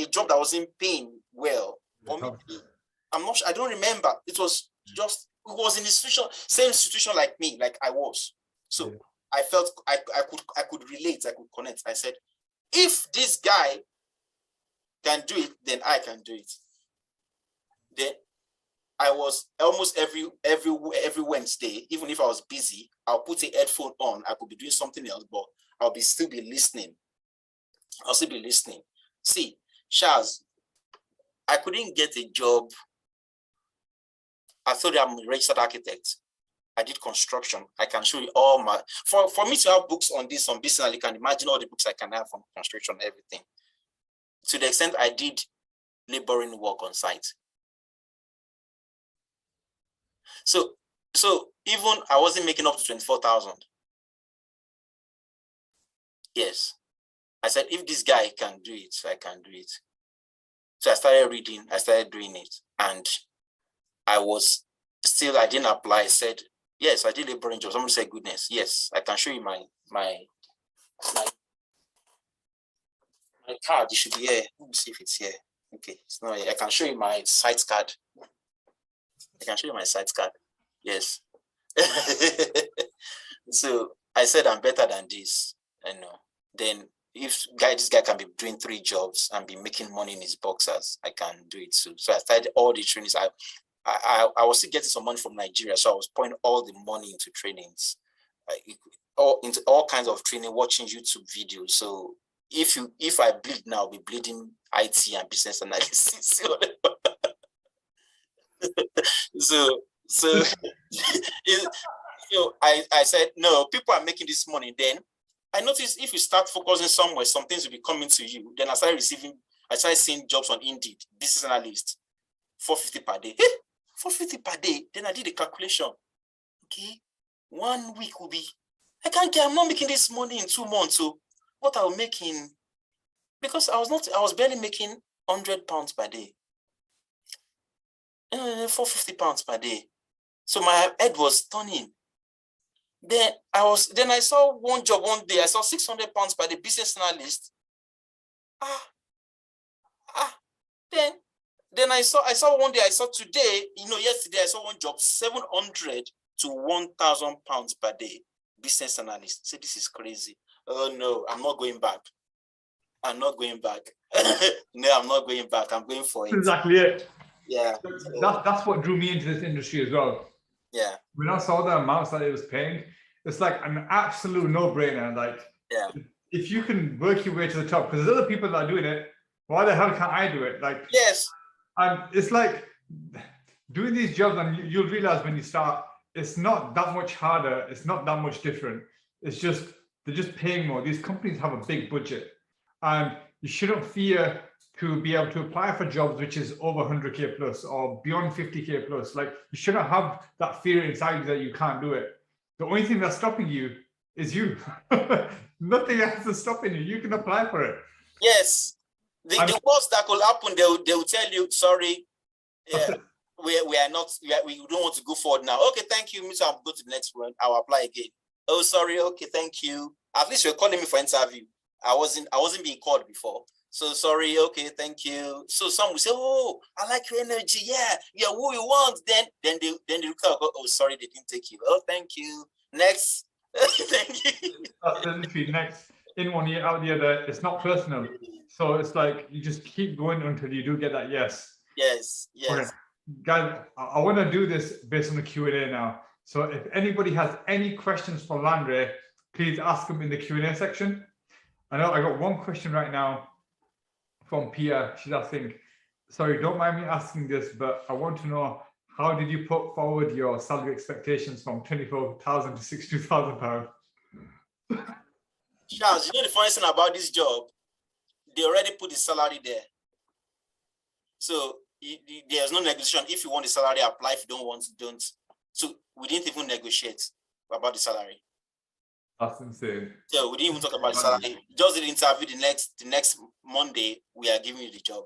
job that wasn't paying well. Or maybe, I'm not sure, I don't remember. It was in a same situation like me, like I was. So yeah. I felt I could relate, I could connect. I said, if this guy can do it, then I can do it. Then I was almost every Wednesday, even if I was busy, I'll put a headphone on. I could be doing something else, but I'll still be listening. I'll still be listening. See, Shaz, I couldn't get a job. I thought I'm a registered architect. I did construction. I can show you all my, for me to have books on this, on business, you can imagine all the books I can have on construction, everything. To the extent I did laboring work on site. So even I wasn't making up to 24,000. Yes. I said, if this guy can do it, I can do it. So I started reading, I started doing it. And I didn't apply. I said, yes, I did laboring jobs. Someone said, goodness, yes, I can show you my card. It should be here. Let me see if it's here. Okay, it's not here. I can show you my site card. I can show you my site card. Yes. So I said, I'm better than this. Then if this guy can be doing 3 jobs and be making money in his boxers, I can do it too. So I started all the trainings. I was still getting some money from Nigeria, so I was pouring all the money into trainings, into all kinds of training, watching YouTube videos. So if I bleed now, I'll be bleeding IT and business analysis. So I said, no, people are making this money. Then I noticed if you start focusing somewhere, some things will be coming to you. Then I started seeing jobs on Indeed, business analyst, 450 per day. Hey, 450 per day. Then I did the calculation. Okay, 1 week will be, I'm not making this money in 2 months. So what I'll make in, because I was barely making £100 per day. 450 pounds per day. So my head was turning. Then I saw one job one day. I saw 600 pounds per day, business analyst. Then I saw one day. I saw today. Yesterday I saw one job, 700 to 1,000 pounds per day, business analyst. Say, this is crazy. Oh no, I'm not going back. I'm not going back. No, I'm not going back. I'm going for it. Exactly it. Yeah. That's what drew me into this industry as well. Yeah. When I saw the amounts that it was paying, it's like an absolute no-brainer. Like, yeah, if you can work your way to the top, because there's other people that are doing it, why the hell can't I do it? Like, yes. And it's like doing these jobs, and you'll realize when you start, it's not that much harder. It's not that much different. It's just, they're just paying more. These companies have a big budget, and you shouldn't fear to be able to apply for jobs which is over 100K plus or beyond 50K plus. Like, you shouldn't have that fear inside you that you can't do it. The only thing that's stopping you is you. Nothing else is stopping you. You can apply for it. Yes. The worst that could happen, they will tell you, sorry, we don't want to go forward now. Okay, thank you, Mr. I'll go to the next one. I'll apply again. Oh, sorry. Okay, thank you. At least you're calling me for interview. I wasn't being called before. So sorry. Okay, thank you. So some will say, oh, I like your energy. Yeah, you're who you want. Then they look out, oh, sorry, they didn't take you. Oh, thank you. Next. Thank you. That's literally next. In one ear, out the other. It's not personal. So it's like you just keep going until you do get that yes. Yes. Okay. Guys, I want to do this based on the Q&A now. So if anybody has any questions for Landry, please ask them in the Q&A section. I know I got one question right now from Pia. She's asking, sorry, don't mind me asking this, but I want to know, how did you put forward your salary expectations from 24,000 to 62,000 pounds? Charles, the funny thing about this job, they already put the salary there. So there's no negotiation. If you want the salary, apply. If you don't want, don't. So we didn't even negotiate about the salary. That's insane. So we didn't even talk about the salary. Just did the interview the next Monday. We are giving you the job.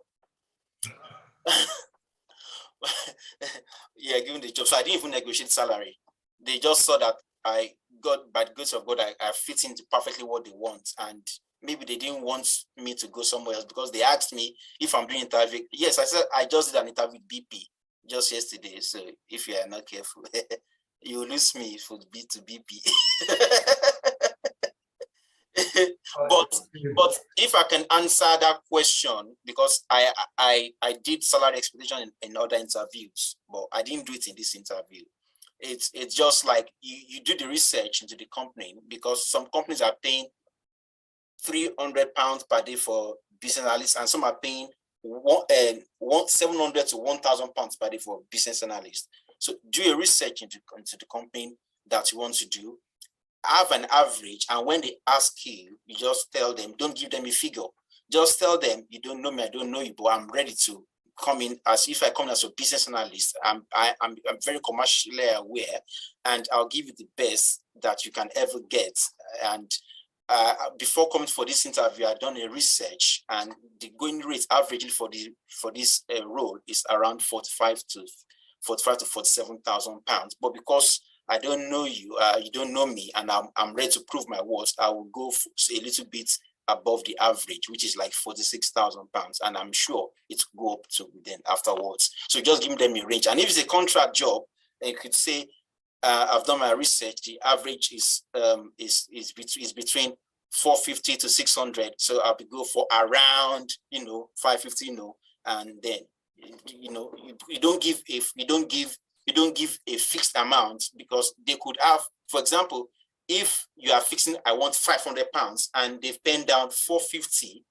Yeah, giving the job. So I didn't even negotiate salary. They just saw that I got, by the grace of God, I fit into perfectly what they want. And maybe they didn't want me to go somewhere else because they asked me if I'm doing interview. Yes, I said I just did an interview with BP just yesterday. So if you are not careful, you will lose me for B to BP. but if I can answer that question, because I did salary expectation in other interviews, but I didn't do it in this interview. It's just like you do the research into the company, because some companies are paying £300 per day for business analysts, and some are paying 700 to 1,000 pounds per day for business analysts. So do a research into the company that you want to do. Have an average, and when they ask you, you just tell them. Don't give them a figure. Just tell them, you don't know me, I don't know you, but I'm ready to come in. As if I come as a business analyst, I'm very commercially aware, and I'll give you the best that you can ever get. And before coming for this interview, I've done a research, and the going rate averaging for this role is around 45 to 47,000 pounds. But because I don't know you, you don't know me, and I'm ready to prove my worth, I will go a little bit above the average, which is like 46,000 pounds, and I'm sure it will go up to then afterwards. So just give them a range. And if it's a contract job, then you could say I've done my research. The average is between 450 to 600. So I'll go for around 550, and then you don't give a fixed amount, because they could have, for example, if you are fixing, I want 500 pounds, and they've penned down 450.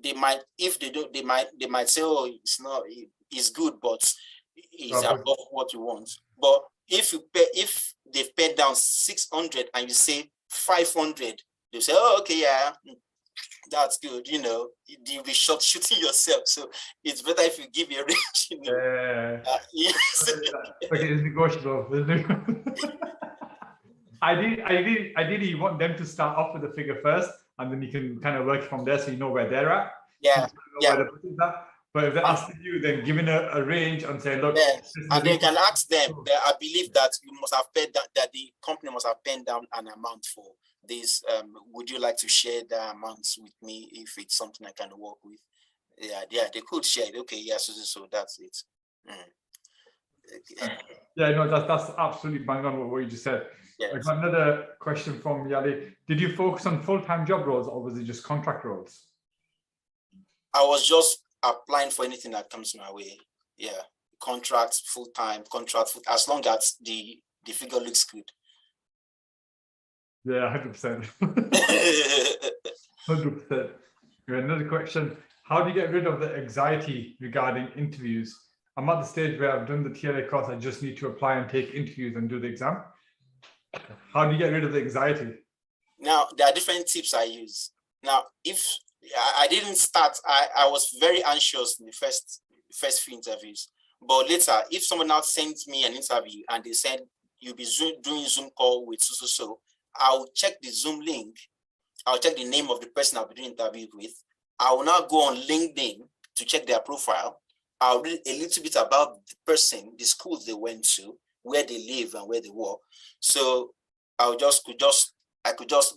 They might, if they don't, they might say, oh, it's good, but it's above what you want. But if they've paid down 600 and you say 500, they say, oh, okay, yeah, that's good. You'll be shooting yourself. So it's better if you give a range. Yes. Okay, it's negotiable. Ideally, you want them to start off with a figure first, and then you can kind of work from there, so you know where they're at. Yeah. But if they're asking you, then giving a range and saying, look, and they can ask them. I believe that you must have paid that the company must have paid down an amount for this. Would you like to share the amounts with me if it's something I can work with? Yeah, they could share it. Okay, yeah, so that's it. Okay. Yeah, no, that's absolutely bang on what you just said. Yes. I got another question from Yali. Did you focus on full-time job roles, or was it just contract roles? I was just applying for anything that comes my way. Yeah, contract, full-time, as long as the figure looks good. Yeah, 100%. 100%. Another question. How do you get rid of the anxiety regarding interviews? I'm at the stage where I've done the TLA course. I just need to apply and take interviews and do the exam. How do you get rid of the anxiety? Now, there are different tips I use. Now, if I didn't start, I was very anxious in the first few interviews. But later, if someone now sends me an interview and they said, you'll be doing Zoom call with so, I'll check the Zoom link. I'll check the name of the person I'll be doing interview with. I will now go on LinkedIn to check their profile. I'll read a little bit about the person, the schools they went to, where they live and where they work. So I could just,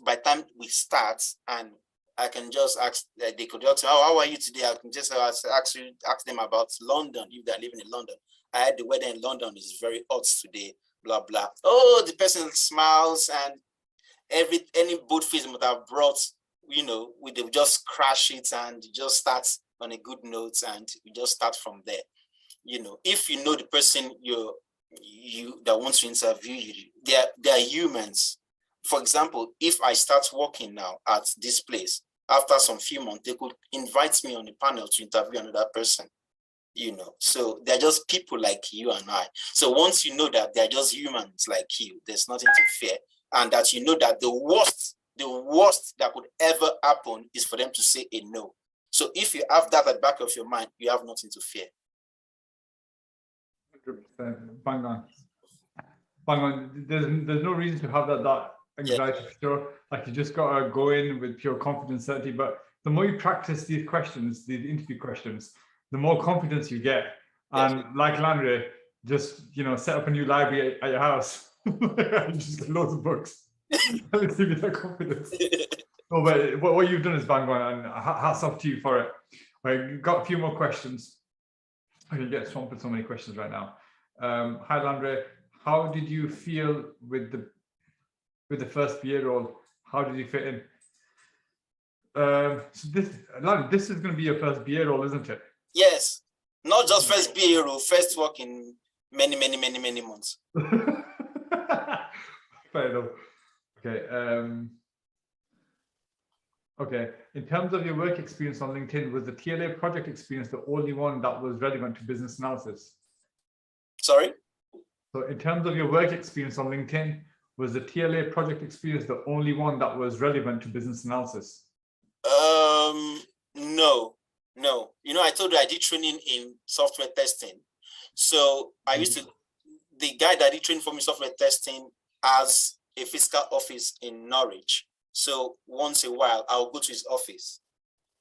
by the time we start, and I can just ask, they could just say, oh, how are you today? I can just ask them about London, if they're living in London. I had the weather in London is very hot today, blah, blah. Oh, the person smiles, and any boat face would have brought, they would just crash it and just start on a good note, and we just start from there. If you know the person that wants to interview you, they are humans. For example, if I start working now at this place, after some few months, they could invite me on a panel to interview another person. So they're just people like you and I. So once you know that they're just humans like you, there's nothing to fear, and that you know that the worst that could ever happen is for them to say a no. So if you have that at the back of your mind, you have nothing to fear. 100%. Bang on. There's no reason to have that anxiety, for sure. Like, you just gotta go in with pure confidence, certainty. But the more you practice these questions, these interview questions, the more confidence you get. And like Landry, just set up a new library at your house. Just get loads of books. Let's give you that confidence. No, but what you've done is bang on, and hats off to you for it. Right, got a few more questions. I can get swamped with so many questions right now. Hi, Landry. How did you feel with the first BA role? How did you fit in? So this is going to be your first BA role, isn't it? Yes, not just first BA role, first work in many months. Fair enough. Okay. Okay. In terms of your work experience on LinkedIn, was the TLA project experience the only one that was relevant to business analysis? Sorry? So in terms of your work experience on LinkedIn, was the TLA project experience the only one that was relevant to business analysis? No. I told you I did training in software testing. So the guy that did training for me software testing has a physical office in Norwich. So once a while, I'll go to his office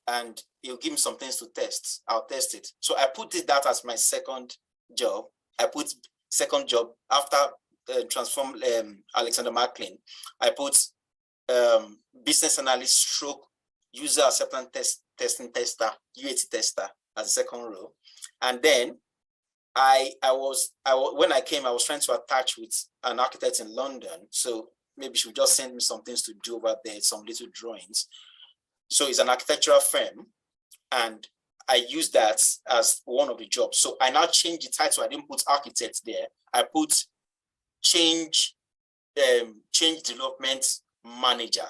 and he'll give me some things to test. I'll test it. So I put that as my second job. I put second job after Transform Alexander McLean. I put business analyst stroke user acceptance testing tester, UAT tester as a second role. And then when I came, I was trying to attach with an architect in London. So maybe she would just send me some things to do over there, some little drawings. So it's an architectural firm, and I used that as one of the jobs. So I now changed the title. I didn't put architect there. I put change development manager.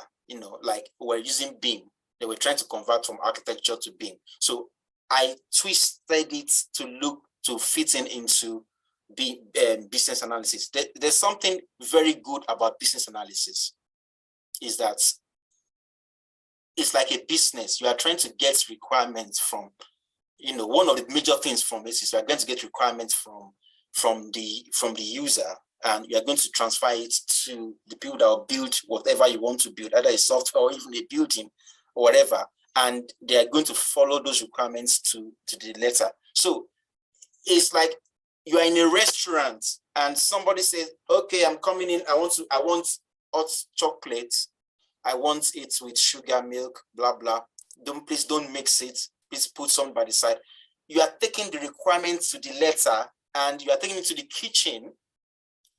Like we're using BIM. They were trying to convert from architecture to BIM. So I twisted it to fit into the business analysis. There's something very good about business analysis, is that it's like a business. You are trying to get requirements from, one of the major things from this is you are going to get requirements from the user, and you are going to transfer it to the people that will build whatever you want to build, either a software or even a building or whatever, and they are going to follow those requirements to the letter. So it's like you are in a restaurant and somebody says, okay, I'm coming in, I want hot chocolate, I want it with sugar, milk, blah, blah. Please don't mix it. Please put some by the side. You are taking the requirements to the letter, and you are taking it to the kitchen,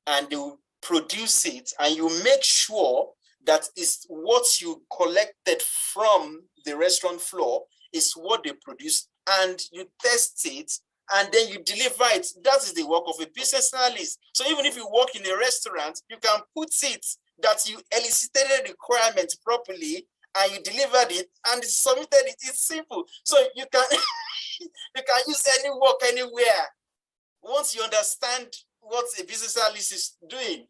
and they will produce it, and you make sure that is what you collected from the restaurant floor is what they produce, and you test it, and then you deliver it. That is the work of a business analyst. So even if you work in a restaurant, you can put it that you elicited the requirements properly, and you delivered it and submitted it. It's simple. So you can you can use any work anywhere once you understand what a business analyst is doing.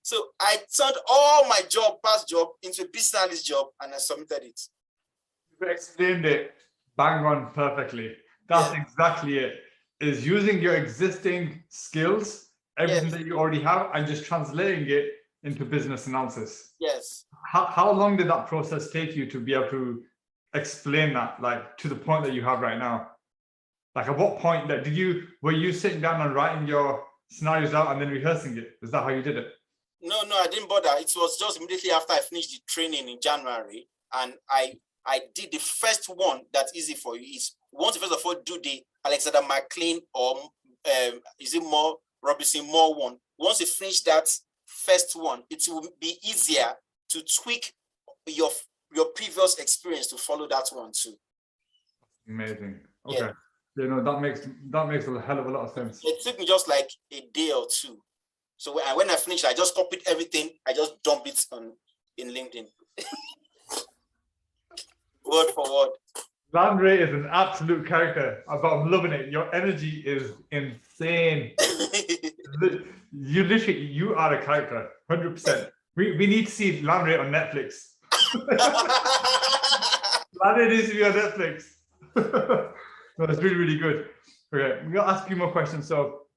So I turned all my past job into a business analyst job, and I submitted it. You explained it bang on perfectly. That's exactly it. Is using your existing skills, everything that you already have, and just translating it into business analysis. Yes. How long did that process take you to be able to explain that, like to the point that you have right now? Like at what point were you sitting down and writing your scenarios out and then rehearsing it? Is that how you did it? No, I didn't bother. It was just immediately after I finished the training in January, and I did the first one. That's easy for you. Is once you first of all do the Alexander McLean or is it more Robinson Moore one? Once you finish that first one, it will be easier to tweak your previous experience to follow that one too. Amazing. Okay. Yeah. That makes a hell of a lot of sense. It took me just like a day or two. So when I finished, I just copied everything. I just dumped it in LinkedIn. Word for word. Landry is an absolute character, but I'm loving it. Your energy is insane. You are a character, 100%. We need to see Landry on Netflix. Landry needs to be on Netflix. No, it's really, really good. Okay, I'm gonna ask you more questions. So,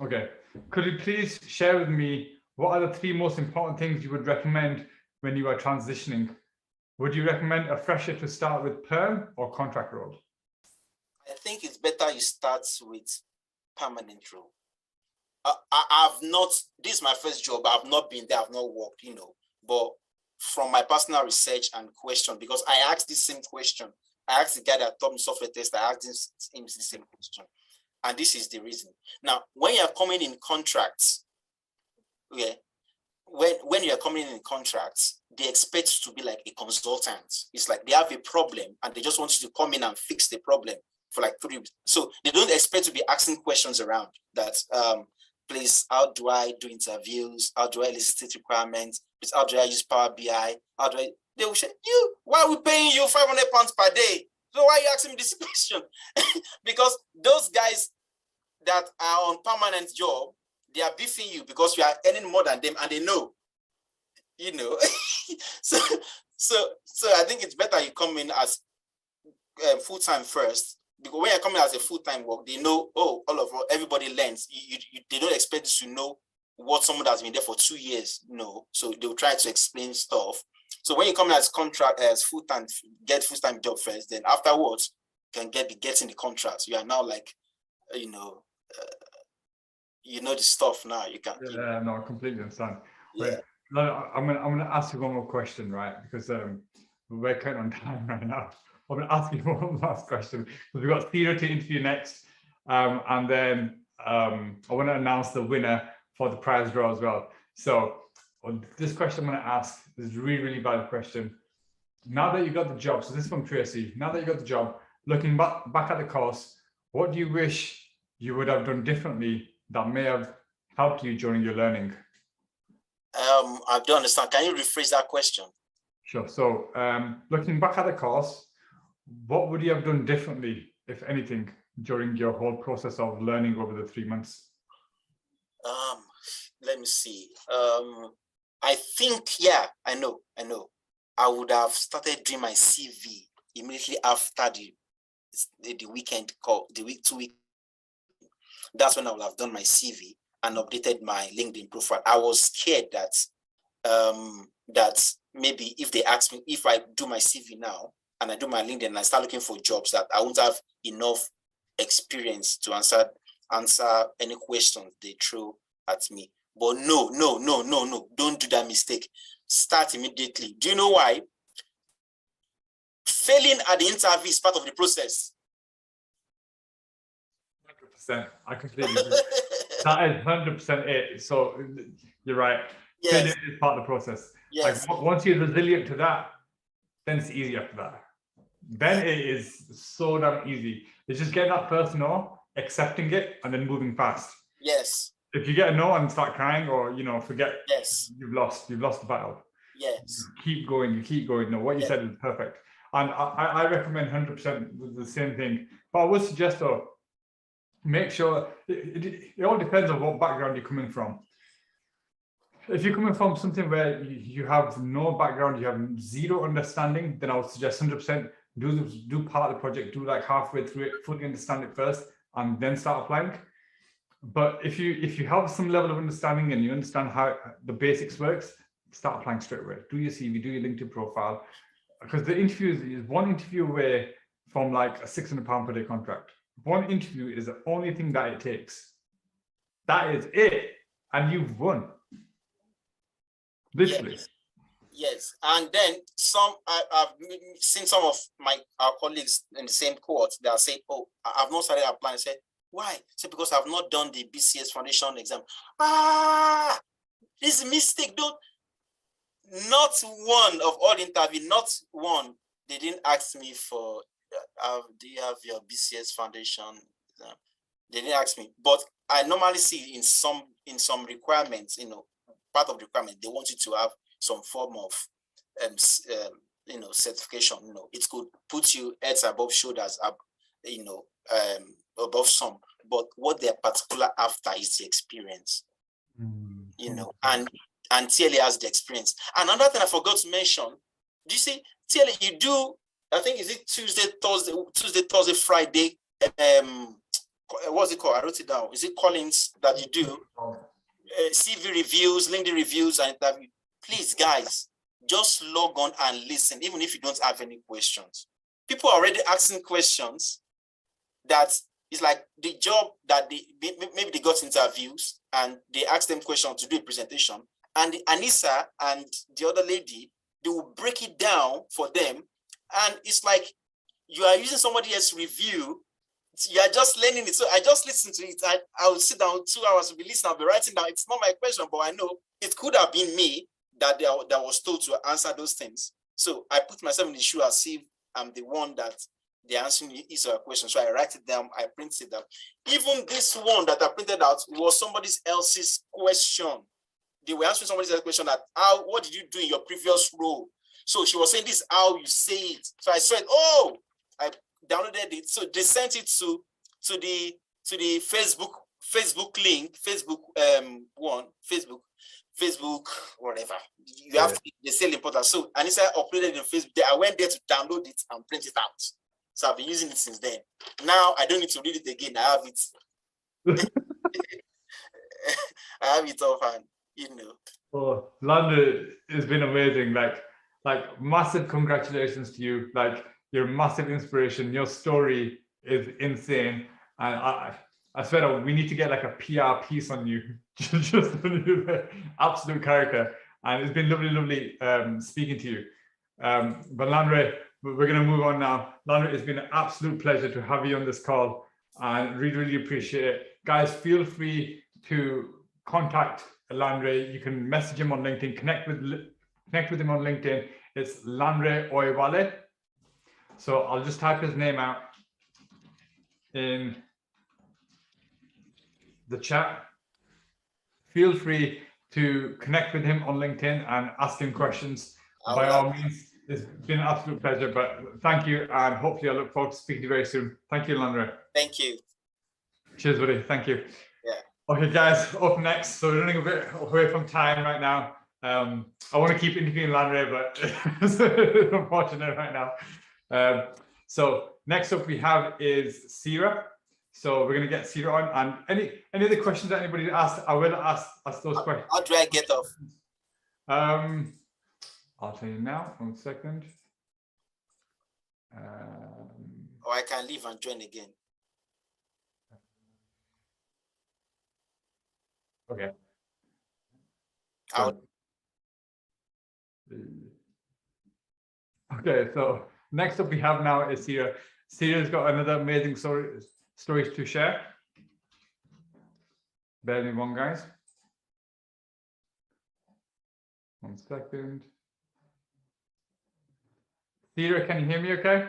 okay, could you please share with me what are the 3 most important things you would recommend when you are transitioning? Would you recommend a fresher to start with perm or contract role? I think it's better you start with permanent role. I've not, this is my first job. I've not been there. I've not worked, but from my personal research and question, because I asked the same question. I asked the guy that taught me software test, I asked him the same question. And this is the reason. Now, when you're coming in contracts, okay, when you're coming in contracts, they expect you to be like a consultant. It's like they have a problem and they just want you to come in and fix the problem for like 3 weeks. So they don't expect to be asking questions around that, please, how do I do interviews? How do I elicit requirements? Please, how do I use Power BI? They will say, why are we paying you £500 per day? So why are you asking me this question? Because those guys that are on permanent job, they are beefing you because you are earning more than them, and they know, So I think it's better you come in as full-time first, because when you're coming as a full-time work, they know, everybody learns. They don't expect you to know what someone that's been there for 2 years know. So they'll try to explain stuff. So when you come in as contract, as full-time, get full-time job first, then afterwards you can be getting the contract. You are now like, the stuff now. You can. Yeah, no, I completely understand. Yeah. No, I'm gonna ask you one more question, right? Because we're kind of on time right now. I'm going to ask you one last question because we've got Theo to interview next, and then I want to announce the winner for the prize draw as well. So this question I'm going to ask is a really, really valid question. Now that you got the job, so this is from Tracy. Now that you got the job, looking back at the course, what do you wish you would have done differently that may have helped you during your learning? I don't understand. Can you rephrase that question? Sure. So looking back at the course, what would you have done differently, if anything, during your whole process of learning over the 3 months? Let me see. I think, yeah, I know. I would have started doing my CV immediately after the weekend call, the week 2 week. That's when I would have done my CV and updated my LinkedIn profile. I was scared that that maybe if they ask me, if I do my CV now and I do my LinkedIn and I start looking for jobs, that I won't have enough experience to answer any questions they throw at me. But no, don't do that mistake. Start immediately. Do you know why? Failing at the interview is part of the process. 100%. I completely agree. That is 100% it. So you're right. Yes. Failure is part of the process. Yes. Like once you're resilient to that, then it's easy after that. Then it is so damn easy. It's just getting that first no, accepting it, and then moving fast. Yes. If you get a no and start crying, or forget, yes, you've lost the battle. Yes. You keep going. No, what you said is perfect. And I recommend 100% the same thing. But I would suggest though, make sure it all depends on what background you're coming from. If you're coming from something where you have no background, you have zero understanding, then I would suggest 100% do part of the project, do like halfway through it, fully understand it first, and then start applying. But if you have some level of understanding and you understand how the basics works, start applying straight away. Do your CV, do your LinkedIn profile, because the interview is one interview away from like a £600 per day contract. One interview is the only thing that it takes. That is it, and you've won. Literally. Yes. And then I've seen some of our colleagues in the same cohort that say, "Oh, I've not started applying." I said, "Why?" So because I've not done the BCS foundation exam. This is a mistake. Not one of all the interview, not one. They didn't ask me for, do you have your BCS foundation exam? They didn't ask me, but I normally see in some requirements, part of the requirement, they want you to have some form of certification. It could put you heads above shoulders up, above some. But what they're particular after is the experience. And TLA has the experience. Another thing I forgot to mention, do you see, TLA, you do, I think, is it Tuesday, Thursday, Friday, what's it called? I wrote it down. Is it callings that you do? CV reviews, LinkedIn reviews, and interview. Please, guys, just log on and listen, even if you don't have any questions. People are already asking questions that is like the job that maybe they got interviews and they asked them questions to do a presentation. And Anissa and the other lady, they will break it down for them. And it's like you are using somebody else's review. You are just learning it. So I just listen to it. I will sit down 2 hours to be listening. I'll be writing down. It's not my question, but I know it could have been me that was told to answer those things. So I put myself in the shoe as if I'm the one that they're answering each of our questions. So I write it down. I print it down. Even this one that I printed out was somebody else's question. They were answering somebody else's question that, what did you do in your previous role? So she was saying, this is how you say it. So I said, I downloaded it. So they sent it to the Facebook link, Facebook, whatever. You have to, they say important. So Anissa uploaded it on Facebook. I went there to download it and print it out. So I've been using it since then. Now I don't need to read it again. I have it. I have it offhand. Oh, Lando, it's been amazing. Like massive congratulations to you. Like, you're a massive inspiration. Your story is insane. And I swear we need to get like a PR piece on you. Just on you, the absolute character. And it's been lovely speaking to you. But Landre, but we're going to move on now. Landry, it's been an absolute pleasure to have you on this call, and really appreciate it. Guys, feel free to contact Landry. You can message him on LinkedIn, connect with him on LinkedIn. It's Landry Oiwale. So I'll just type his name out in the chat. Feel free to connect with him on LinkedIn and ask him questions. By all means, it's been an absolute pleasure, but thank you, and hopefully I look forward to speaking to you very soon. Thank you, Landry. Thank you. Cheers, buddy. Thank you. Yeah. Okay, guys, up next, so we're running a bit away from time right now. I want to keep interviewing Landry, but it's unfortunate right now. So next up we have is Sira. So we're going to get Sira on, and any other questions that anybody asked, I will ask those questions. How do I get off? I'll tell you now, 1 second. Or I can leave and join again. Okay. Okay, so next up we have now is Sira. Sira's got another amazing stories to share. Bear with me one, guys. 1 second. Sira, can you hear me okay?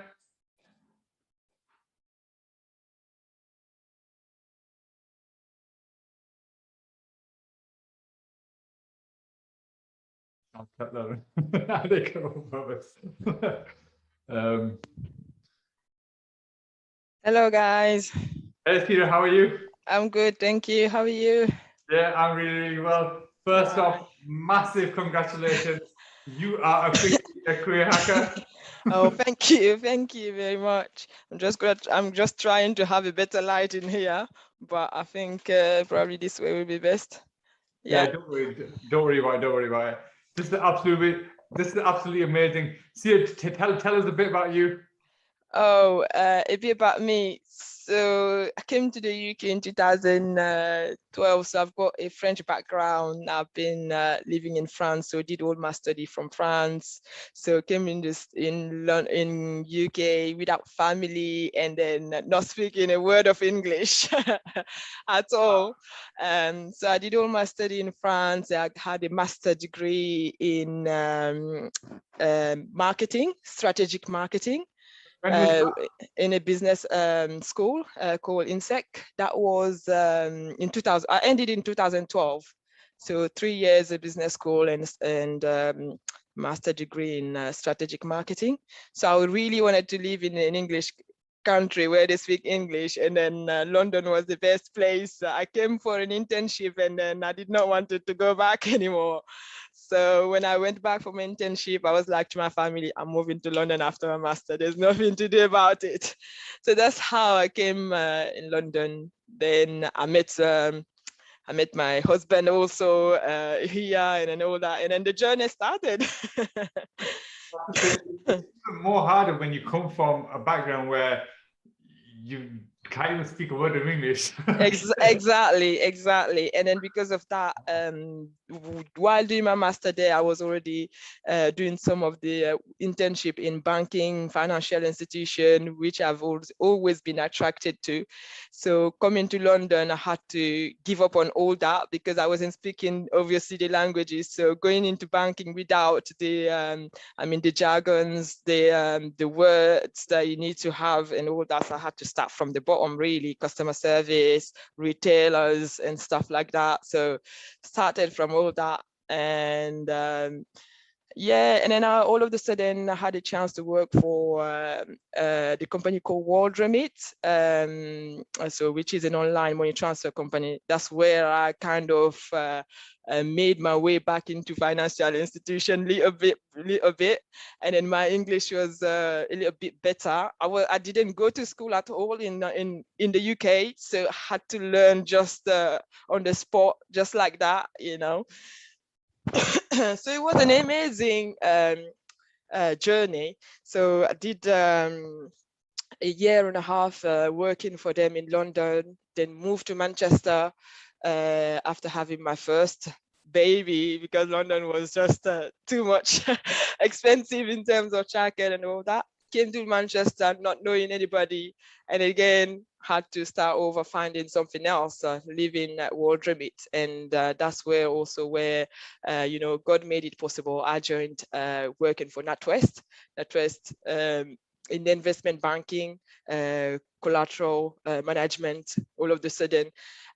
I'll cut that. I think on purpose. Hello, guys. Hey, Sira, how are you? I'm good, thank you. How are you? Yeah, I'm really well. First off, massive congratulations. You are a career hacker. Oh, thank you very much. I'm just trying to have a better light in here, but I think probably this way will be best. Yeah, don't worry about it. This is absolutely amazing. See, tell us a bit about you. Oh, a bit about me. So I came to the UK in 2012. So I've got a French background. I've been living in France, so did all my study from France. So came in UK without family, and then not speaking a word of English at all. So I did all my study in France. I had a master's degree in marketing, strategic marketing. In a business school called INSEC. That was in 2000. I ended in 2012. So 3 years of business school and master degree in strategic marketing. So I really wanted to live in an English country where they speak English, and then London was the best place. I came for an internship, and then I did not want to go back anymore. So when I went back from internship, I was like to my family, I'm moving to London after my master. There's nothing to do about it. So that's how I came in London. Then I met my husband also here, and then all that, and then the journey started. It's even more harder when you come from a background where you can't even speak a word of English. Exactly. And then because of that, while doing my master there, I was already doing some of the internship in banking, financial institution, which I've always been attracted to. So coming to London, I had to give up on all that because I wasn't speaking, obviously, the languages. So going into banking without the, the jargons, the words that you need to have and all that, so I had to start from the bottom, really, customer service, retailers and stuff like that. So started from all that, and and then all of a sudden I had a chance to work for the company called World Remit, so which is an online money transfer company. That's where I kind of made my way back into financial institution little bit, and then my English was a little bit better. I didn't go to school at all in the UK, so I had to learn just on the spot, just like that, you know. So it was an amazing journey. So I did a year and a half working for them in London, then moved to Manchester after having my first baby, because London was just too much expensive in terms of childcare and all that. came to Manchester not knowing anybody, and again had to start over finding something else, living at World Remit. And that's where God made it possible. I joined working for NatWest in investment banking, collateral management. All of a sudden,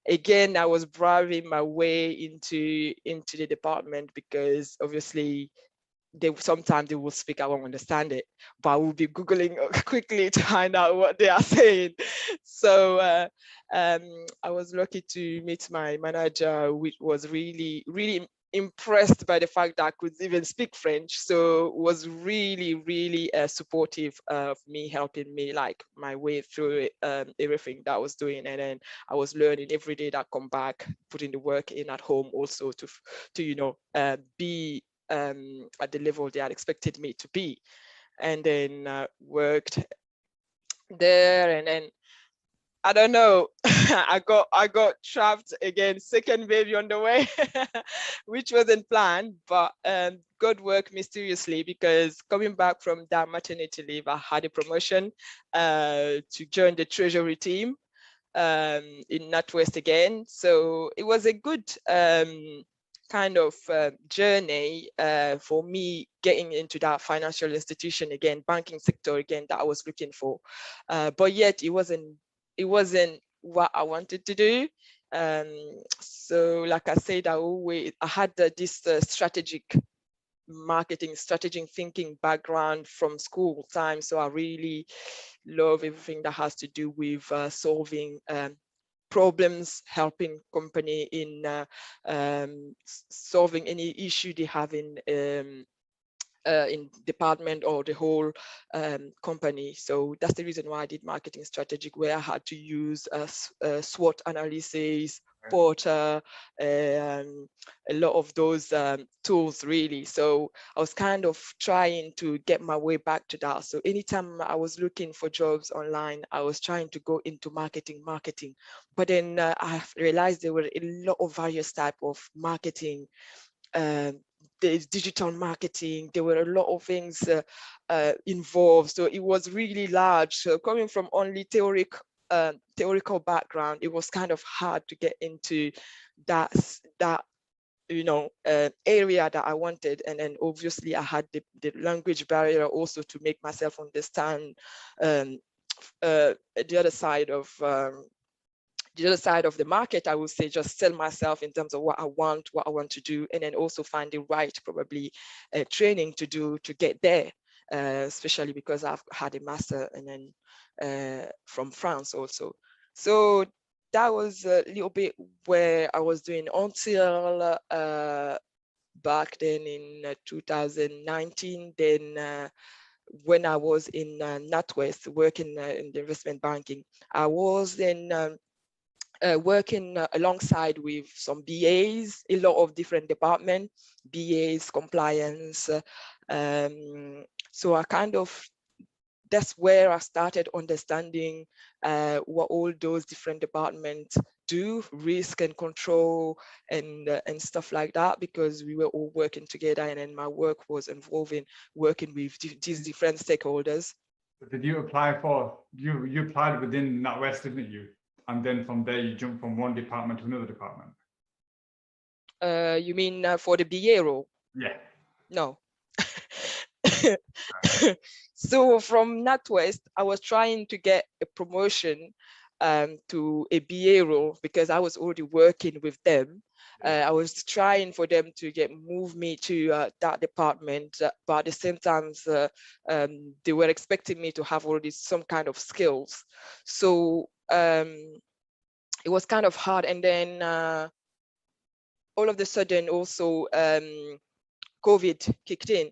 again, I was bribing my way into the department, because obviously sometimes they will speak, I won't understand it, but I will be Googling quickly to find out what they are saying. So I was lucky to meet my manager, which was really, really impressed by the fact that I could even speak French. So was really, really supportive of me, helping me like my way through everything that I was doing. And then I was learning every day that I come back, putting the work in at home also to be at the level they had expected me to be. And then worked there, and then I don't know, I got trapped again, second baby on the way, which wasn't planned, but God worked mysteriously, because coming back from that maternity leave, I had a promotion to join the treasury team in NatWest again. So it was a good kind of journey for me getting into that financial institution again, banking sector again, that I was looking for. But yet it wasn't what I wanted to do. So like I said, I had this strategic thinking background from school time. So I really love everything that has to do with solving problems, helping company in solving any issue they have in department or the whole company. So that's the reason why I did marketing strategic, where I had to use SWOT analysis, Porter, a lot of those tools really. So I was kind of trying to get my way back to that. So anytime I was looking for jobs online, I was trying to go into marketing. But then I realized there were a lot of various type of marketing. There's digital marketing, there were a lot of things involved. So it was really large. So coming from only theoretical background, it was kind of hard to get into that area that I wanted. And then obviously I had the language barrier also to make myself understand the other side of the market. I would say just sell myself in terms of what I want to do, and then also find the right probably training to do to get there, especially because I've had a master and then from France also. So that was a little bit where I was doing until back then in 2019. Then when I was in NatWest working in the investment banking, I was then working alongside with some BAs, a lot of different departments, BAs, compliance. So I kind of, that's where I started understanding what all those different departments do, risk and control and stuff like that, because we were all working together, and then my work was involving working with these different stakeholders. Did you apply for, you applied within NatWest, didn't you? And then from there, you jump from one department to another department. You mean for the BA role? Yeah. No. So from NatWest, I was trying to get a promotion to a BA role, because I was already working with them. I was trying for them to move me to that department, but at the same time, they were expecting me to have already some kind of skills. So it was kind of hard. And then all of a sudden also COVID kicked in.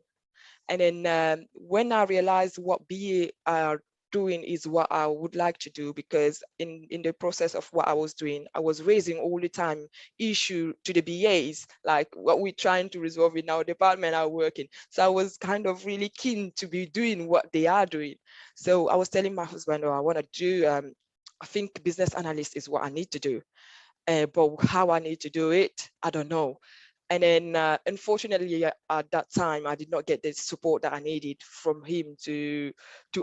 And then when I realized what BA are doing is what I would like to do, because in the process of what I was doing, I was raising all the time issue to the BAs, like what we're trying to resolve in our department are working. So I was kind of really keen to be doing what they are doing. So I was telling my husband, oh, I want to do, I think business analyst is what I need to do. But how I need to do it, I don't know. And then unfortunately at that time, I did not get the support that I needed from him to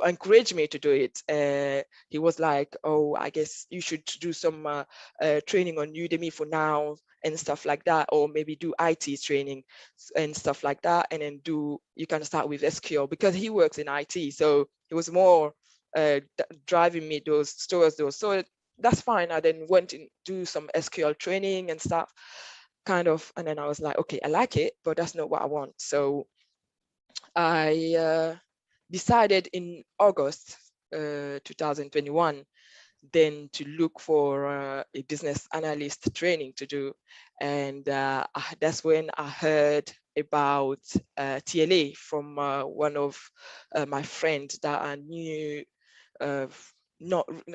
encourage me to do it. He was like, oh, I guess you should do some training on Udemy for now and stuff like that, or maybe do IT training and stuff like that. And then you can start with SQL, because he works in IT. So it was more driving me towards those. So that's fine. I then went and do some SQL training and stuff. Kind of, and then I was like, okay, I like it, but that's not what I want. So I decided in August 2021 then to look for a business analyst training to do. And that's when I heard about TLA from one of my friends that I knew.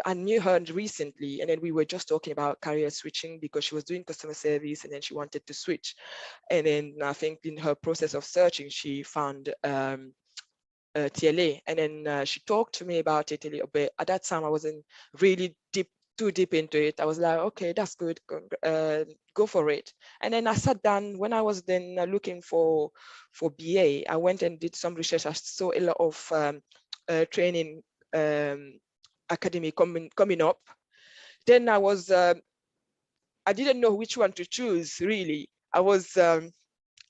I knew her recently, and then we were just talking about career switching, because she was doing customer service and then she wanted to switch. And then I think in her process of searching, she found TLA, and then she talked to me about it a little bit. At that time, I wasn't really too deep into it. I was like, okay, that's good, go for it. And then I sat down. When I was then looking for BA, I went and did some research. I saw a lot of training academy coming up. Then I didn't know which one to choose, really. I was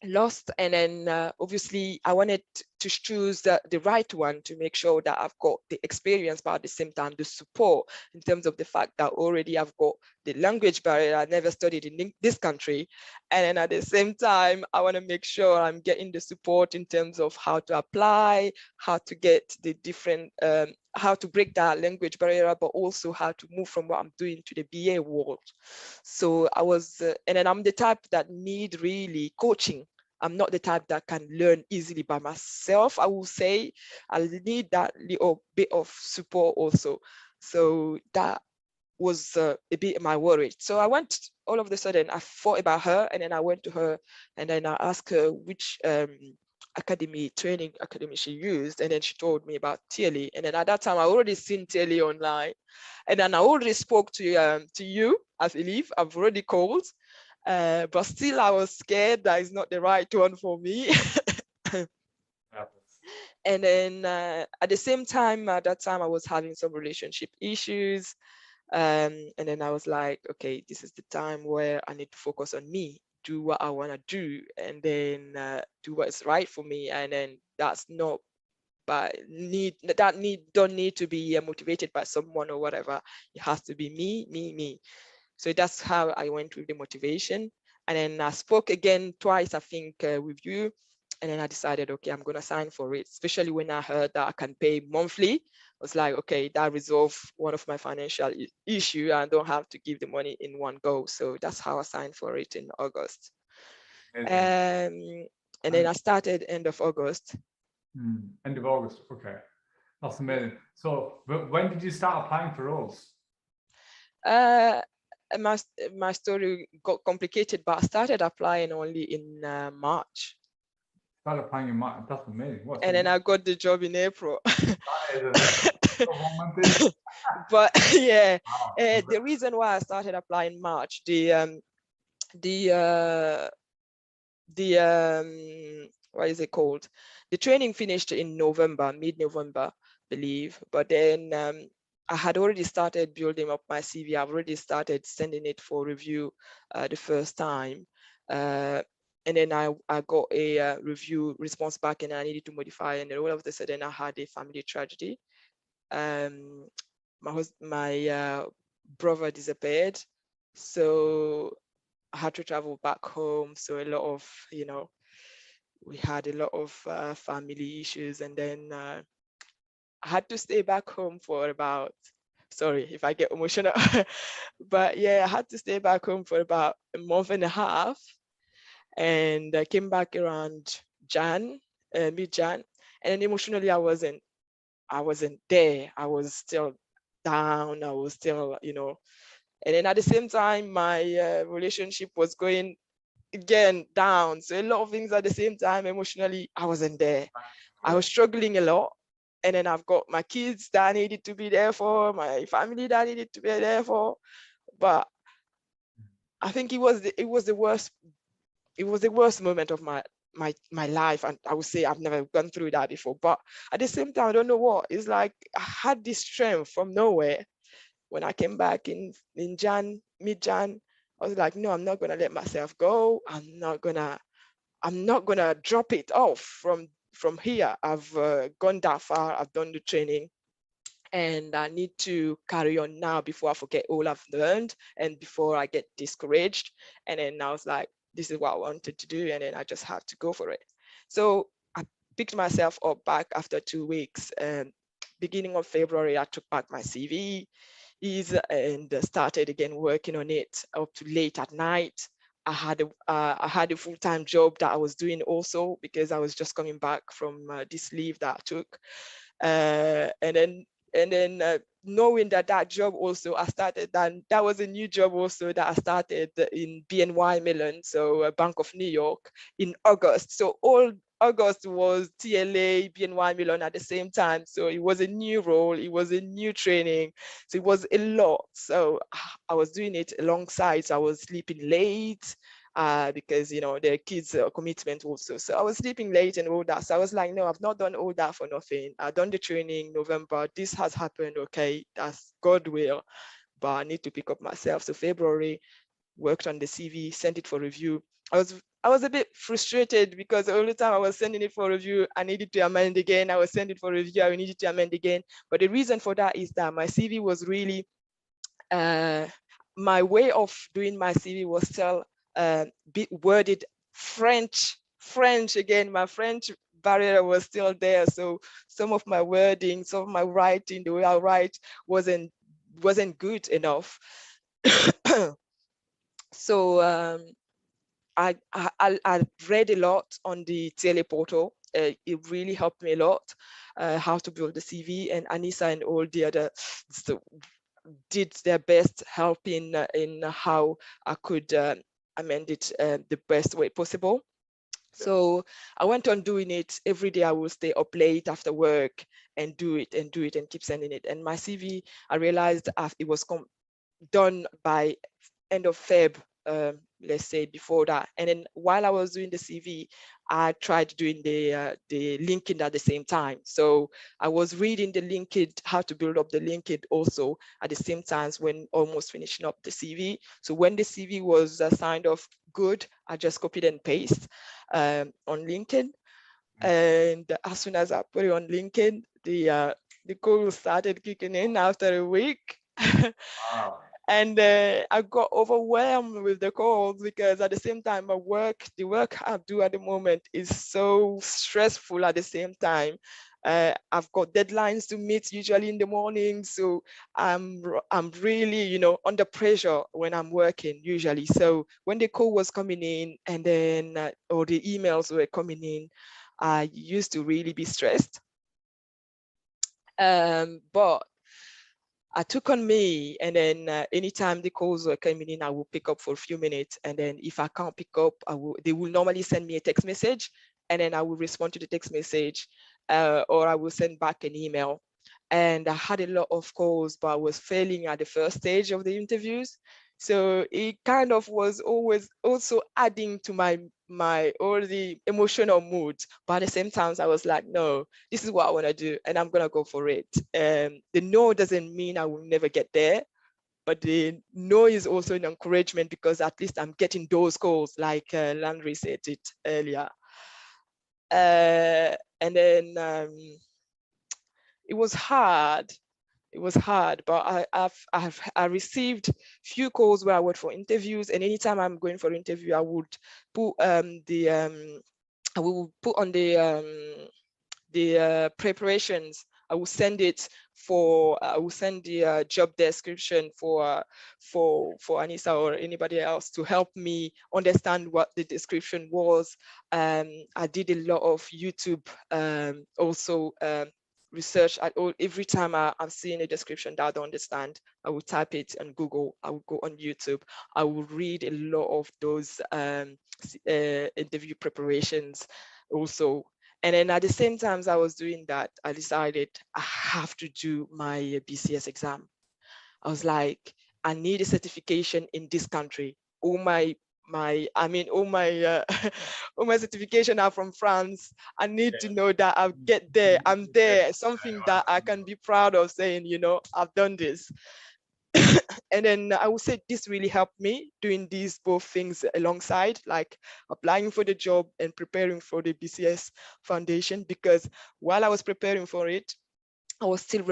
lost, and then obviously I wanted to choose the right one to make sure that I've got the experience, but at the same time the support, in terms of the fact that already I've got the language barrier. I never studied in this country, and then at the same time I want to make sure I'm getting the support in terms of how to apply, how to get the different how to break that language barrier, but also how to move from what I'm doing to the BA world. So I was and then I'm the type that need really coaching. I'm not the type that can learn easily by myself. I will say I need that little bit of support also. So that was a bit my worry. So I went, all of a sudden, I thought about her, and then I went to her and then I asked her which training academy she used, and then she told me about TLE. And then at that time, I already seen TLE online, and then I already spoke to you, I believe. I've already called. But still I was scared that it's not the right one for me. And then at the same time, at that time, I was having some relationship issues. And then I was like, okay, this is the time where I need to focus on me, do what I want to do, and then do what's right for me. And then that's not don't need to be motivated by someone or whatever. It has to be me. So that's how I went with the motivation. And then I spoke again twice, I think, with you. And then I decided, okay, I'm going to sign for it, especially when I heard that I can pay monthly. I was like, okay, that resolved one of my financial issue. I don't have to give the money in one go. So that's how I signed for it in August. And then I started end of August. End of August, okay. That's amazing. So when did you start applying for roles? My story got complicated, but I started applying only in March. Started applying in March. That's amazing. And then I got the job in April. But yeah, wow. The reason why I started applying in March, what is it called? The training finished in November, mid-November, I believe. But then I had already started building up my CV. I've already started sending it for review the first time. And then I got a review response back, and I needed to modify. And then all of a sudden I had a family tragedy. My brother disappeared. So I had to travel back home. So a lot of, we had a lot of family issues. And then I had to stay back home for about, sorry if I get emotional, but yeah, I had to stay back home for about a month and a half. And I came back around mid-Jan. And then emotionally, I wasn't there. I was still down. I was still, and then at the same time, my relationship was going again down. So a lot of things at the same time, emotionally, I wasn't there. I was struggling a lot. And then I've got my kids that I needed to be there for, my family that I needed to be there for. But I think it was the worst it was the worst moment of my life, and I would say I've never gone through that before. But at the same time, I don't know what. It's like I had this strength from nowhere. When I came back in mid-Jan, I was like, no, I'm not gonna let myself go. I'm not gonna drop it off from here. I've gone that far. I've done the training, and I need to carry on now before I forget all I've learned and before I get discouraged. And then I was like, this is what I wanted to do, and then I just have to go for it. So I picked myself up back after 2 weeks. Beginning of February, I took back my CV and started again working on it up to late at night. I had a full-time job that I was doing also because I was just coming back from this leave that I took. And then knowing that job also, I started that was a new job also that I started in BNY Mellon, so Bank of New York, in August. So all August was TLA, BNY Mellon at the same time. So it was a new role, it was a new training. So it was a lot. So I was doing it alongside. So I was sleeping late. Because the kids' commitment also. So I was sleeping late and all that. So I was like, no, I've not done all that for nothing. I've done the training November. This has happened. Okay, that's God will, but I need to pick up myself. So February, worked on the CV, sent it for review. I was a bit frustrated because all the time I was sending it for review, I needed to amend again. I was sending it for review, I needed to amend again. But the reason for that is that my CV was really my way of doing my CV was still bit worded French again. My French barrier was still there. So some of my wording, some of my writing, the way I write wasn't good enough. So I read a lot on the teleportal. It really helped me a lot, how to build the CV, and Anissa and all the other did their best helping in how I could amend it the best way possible. So I went on doing it every day. I will stay up late after work and do it and keep sending it. And my CV, I realized it was done by end of Feb, let's say before that. And then while I was doing the CV, I tried doing the LinkedIn at the same time. So I was reading the LinkedIn, how to build up the LinkedIn also at the same time when almost finishing up the CV. So when the CV was signed off good, I just copied and paste on LinkedIn. And as soon as I put it on LinkedIn, the calls started kicking in after a week. Wow. And I got overwhelmed with the calls because at the same time, the work I do at the moment is so stressful at the same time. I've got deadlines to meet usually in the morning. So I'm really, under pressure when I'm working usually. So when the call was coming in and then, or the emails were coming in, I used to really be stressed. But I took on me, and then anytime the calls were coming in, I will pick up for a few minutes. And then if I can't pick up, they will normally send me a text message, and then I will respond to the text message, or I will send back an email. And I had a lot of calls, but I was failing at the first stage of the interviews. So it kind of was always also adding to my already emotional mood. But at the same time, I was like, no, this is what I want to do, and I'm gonna go for it. The no doesn't mean I will never get there, but the no is also an encouragement because at least I'm getting those calls, like Landry said it earlier. And then it was hard. It was hard, but I received few calls where I went for interviews, and anytime I'm going for an interview, I would put I will put on the preparations. I will send it for. I will send the job description for Anissa or anybody else to help me understand what the description was. I did a lot of YouTube also. Research at all. Every time I'm seeing a description that I don't understand, I will type it on Google. I will go on YouTube. I will read a lot of those interview preparations also. And then at the same time as I was doing that, I decided I have to do my BCS exam. I was like, I need a certification in this country. All my all my all my certification are from France. I need to know that I'll get there. I'm there. Something that I can be proud of, saying, I've done this. And then I would say this really helped me doing these both things alongside, like applying for the job and preparing for the BCS foundation, because while I was preparing for it, I was still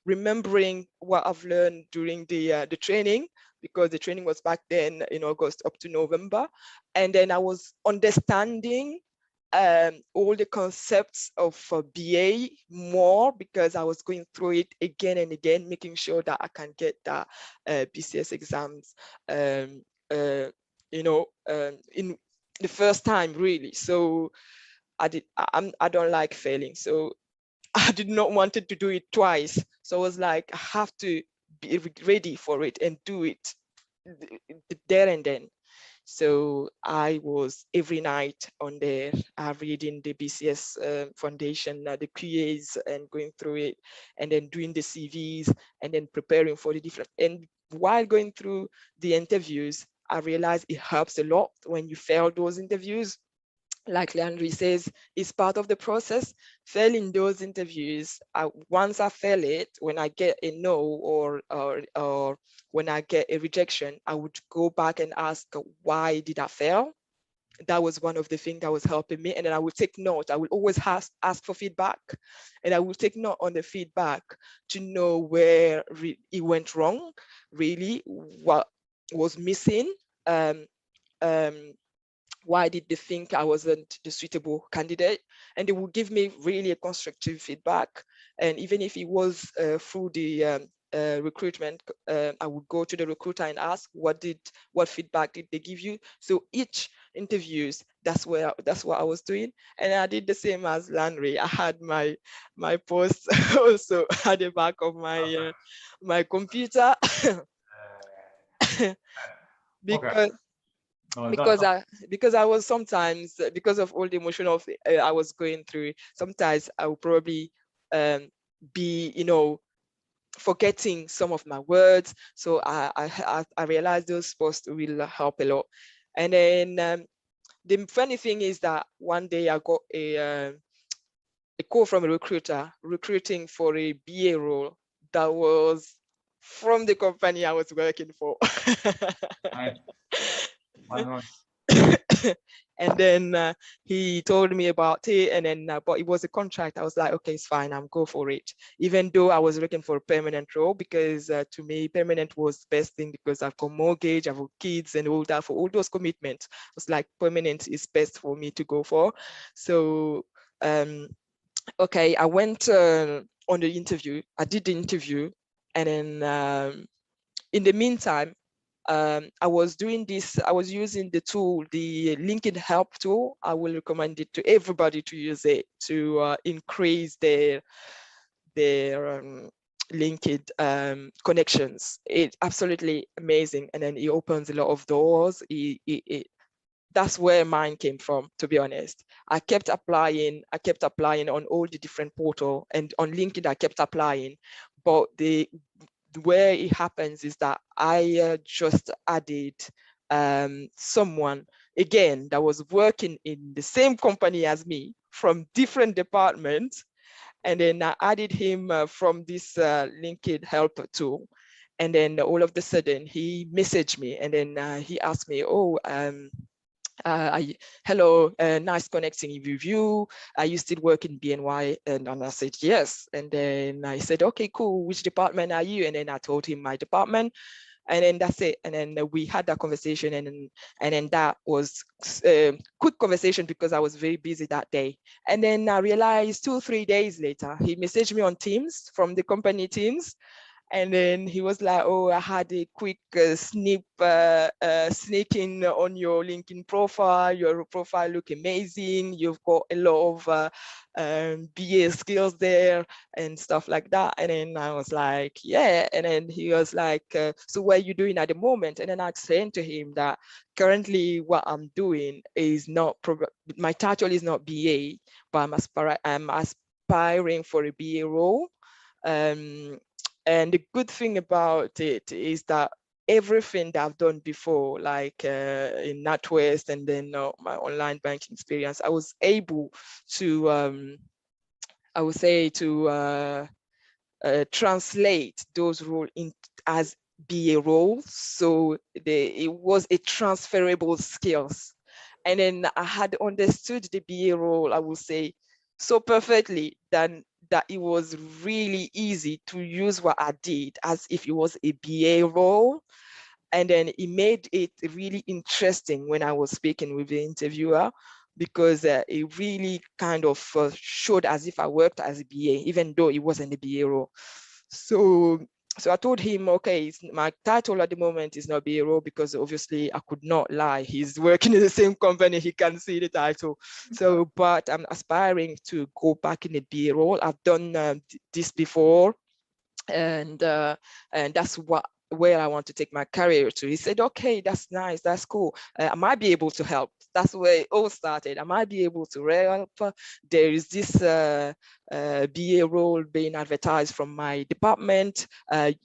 remembering what I've learned during the training, because the training was back then in August up to November. And then I was understanding all the concepts of BA more, because I was going through it again and again, making sure that I can get that BCS exams, in the first time, really. So I don't like failing. So I did not want to do it twice. So I was like, I have to be ready for it and do it there and then. So I was every night on there reading the BCS foundation, the QAs, and going through it, and then doing the CVs, and then preparing for the different. And while going through the interviews, I realized it helps a lot when you fail those interviews. Like Leandri says, it's part of the process. Failing those interviews, once I fail it, when I get a no or when I get a rejection, I would go back and ask, why did I fail? That was one of the things that was helping me. And then I would take note. I would always ask for feedback, and I would take note on the feedback to know where it went wrong, really, what was missing. Why did they think I wasn't the suitable candidate? And they would give me really a constructive feedback. And even if it was through the recruitment, I would go to the recruiter and ask, what feedback did they give you? So each interviews, that's what I was doing. And I did the same as Landry. I had my post also at the back of my my computer. because because I was sometimes, because of all the emotional I was going through, sometimes I would probably be forgetting some of my words. So I realized those posts will help a lot. And then the funny thing is that one day I got a call from a recruiter recruiting for a BA role that was from the company I was working for. And then he told me about it, and then but it was a contract. I was like, okay, it's fine, I'm go for it, even though I was looking for a permanent role, because to me permanent was the best thing, because I've got mortgage, I've got kids and all that. For all those commitments, I was like, permanent is best for me to go for. So okay, I went on the interview. I did the interview, and then in the meantime, I was doing this. I was using the tool, the LinkedIn Help tool. I will recommend it to everybody to use it to increase their LinkedIn connections. It's absolutely amazing, and then it opens a lot of doors. That's where mine came from, to be honest. I kept applying on all the different portals, and on LinkedIn I kept applying, but where it happens is that I just added someone again that was working in the same company as me from different departments, and then I added him from this LinkedIn Help tool. And then all of a sudden he messaged me, and then he asked me, oh, hello, nice connecting with you. Are you still working in BNY? And I said, yes. And then I said, okay, cool. Which department are you? And then I told him my department. And then that's it. And then we had that conversation. And then that was a quick conversation, because I was very busy that day. And then I realized 2 or 3 days later, he messaged me on Teams, from the company Teams. And then he was like, oh, I had a quick sneaking on your LinkedIn profile. Your profile look amazing. You've got a lot of BA skills there and stuff like that. And then I was like, yeah. And then he was like, so what are you doing at the moment? And then I explained to him that currently what I'm doing is not, my title is not BA, but I'm aspiring for a BA role. And the good thing about it is that everything that I've done before, like in NatWest and then my online banking experience, I was able to, I would say, to translate those roles in as BA roles. So it was a transferable skills. And then I had understood the BA role, I would say, so perfectly that it was really easy to use what I did as if it was a BA role. And then it made it really interesting when I was speaking with the interviewer, because it really kind of showed as if I worked as a BA, even though it wasn't a BA role. So I told him, okay, my title at the moment is not BA role, because obviously I could not lie. He's working in the same company, he can see the title. So, but I'm aspiring to go back in the BA role. I've done this before, and that's where I want to take my career to. He said, okay, that's nice, that's cool. I might be able to help. That's where it all started. I might be able to help. There is this BA role being advertised from my department. I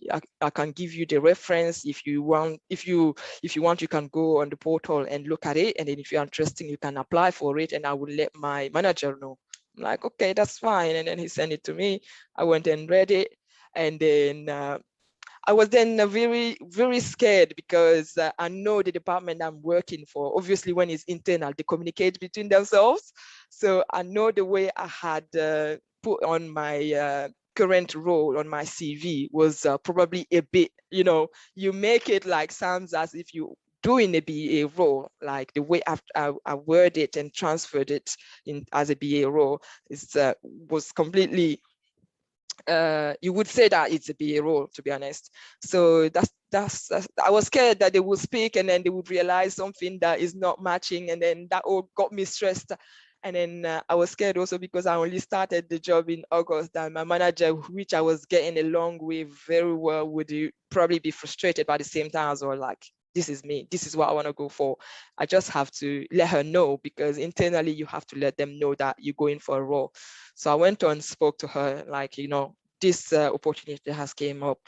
can give you the reference if you want. If you want, you can go on the portal and look at it. And then if you're interested, you can apply for it. And I will let my manager know. I'm like, okay, that's fine. And then he sent it to me. I went and read it. And then I was then very, very scared, because I know the department I'm working for. Obviously, when it's internal, they communicate between themselves. So I know the way I had put on my current role on my CV was probably a bit, you make it like sounds as if you doing a BA role, like the way I worded it and transferred it in as a BA role was completely. You would say that it's a BA role, to be honest. So that's I was scared that they would speak and then they would realize something that is not matching, and then that all got me stressed. And then I was scared also because I only started the job in August, and my manager, which I was getting along with very well, would probably be frustrated, but at the same time as well, like, this is me, this is what I want to go for. I just have to let her know, because internally you have to let them know that you're going for a role. So I went on, spoke to her, like, this opportunity has came up.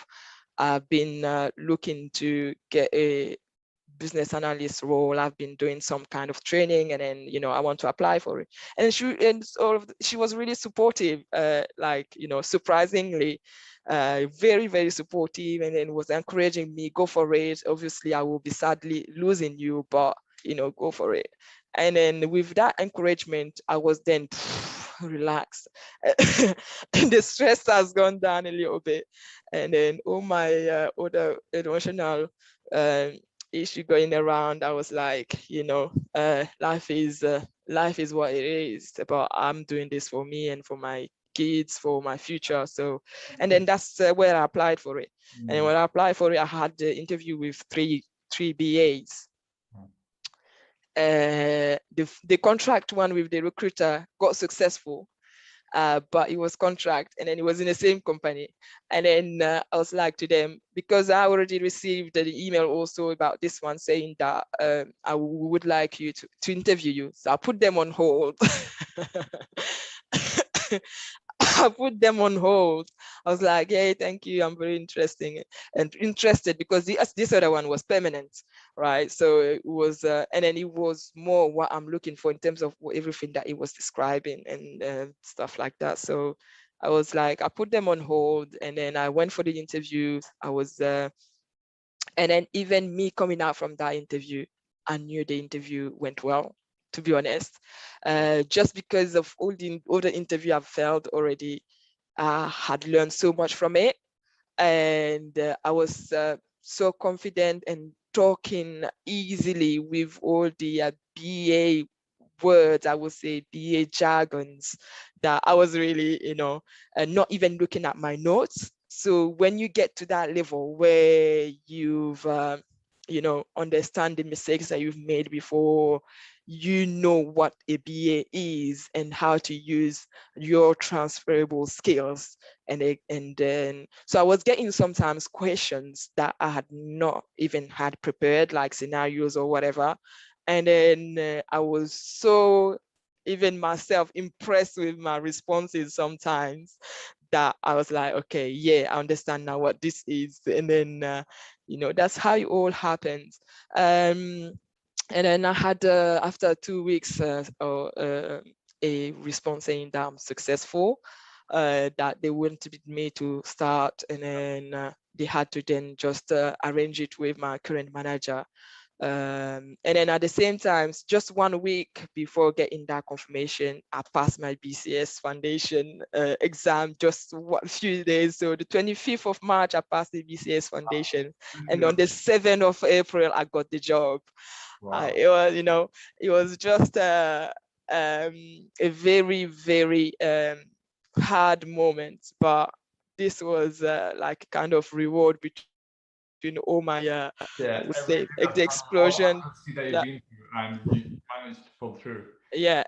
I've been looking to get a business analyst role. I've been doing some kind of training, and then I want to apply for it. And she was really supportive, like, surprisingly, very, very supportive, and then was encouraging me, go for it. Obviously, I will be sadly losing you, but go for it. And then with that encouragement, I was then relaxed. And the stress has gone down a little bit, and then all my other emotional issue going around, I was like, life is what it is, but I'm doing this for me and for my kids, for my future. So, and then that's where I applied for it. And when I applied for it, I had the interview with three BAs. The contract one with the recruiter got successful, but it was contract, and then it was in the same company. And then I was like to them, because I already received the email also about this one saying that I would like you to interview you. So I put them on hold. I put them on hold. I was like, hey, thank you. I'm very interested, because this other one was permanent, right? So it was, and then it was more what I'm looking for in terms of everything that it was describing and stuff like that. So I was like, I put them on hold, and then I went for the interview. And then even me coming out from that interview, I knew the interview went well, to be honest. Just because of all the interview I've felt already, I had learned so much from it. And I was so confident and talking easily with all the BA words, I would say BA jargons, that I was really, not even looking at my notes. So when you get to that level where you've, understand the mistakes that you've made before, what a BA is and how to use your transferable skills. And then, so I was getting sometimes questions that I had not even had prepared, like scenarios or whatever. And then I was so, even myself, impressed with my responses sometimes, that I was like, okay, yeah, I understand now what this is. And then, that's how it all happens. And then I had, after 2 weeks, a response saying that I'm successful, that they wanted me to start, and then they had to then just arrange it with my current manager. And then at the same time, just 1 week before getting that confirmation, I passed my BCS foundation exam, just a few days. So the 25th of March, I passed the BCS foundation. And on the 7th of April, I got the job. Wow. It was just a very, very hard moment, but this was like kind of reward between all my, I would say, the explosion. All that you've been through, and you managed to pull through. Yeah,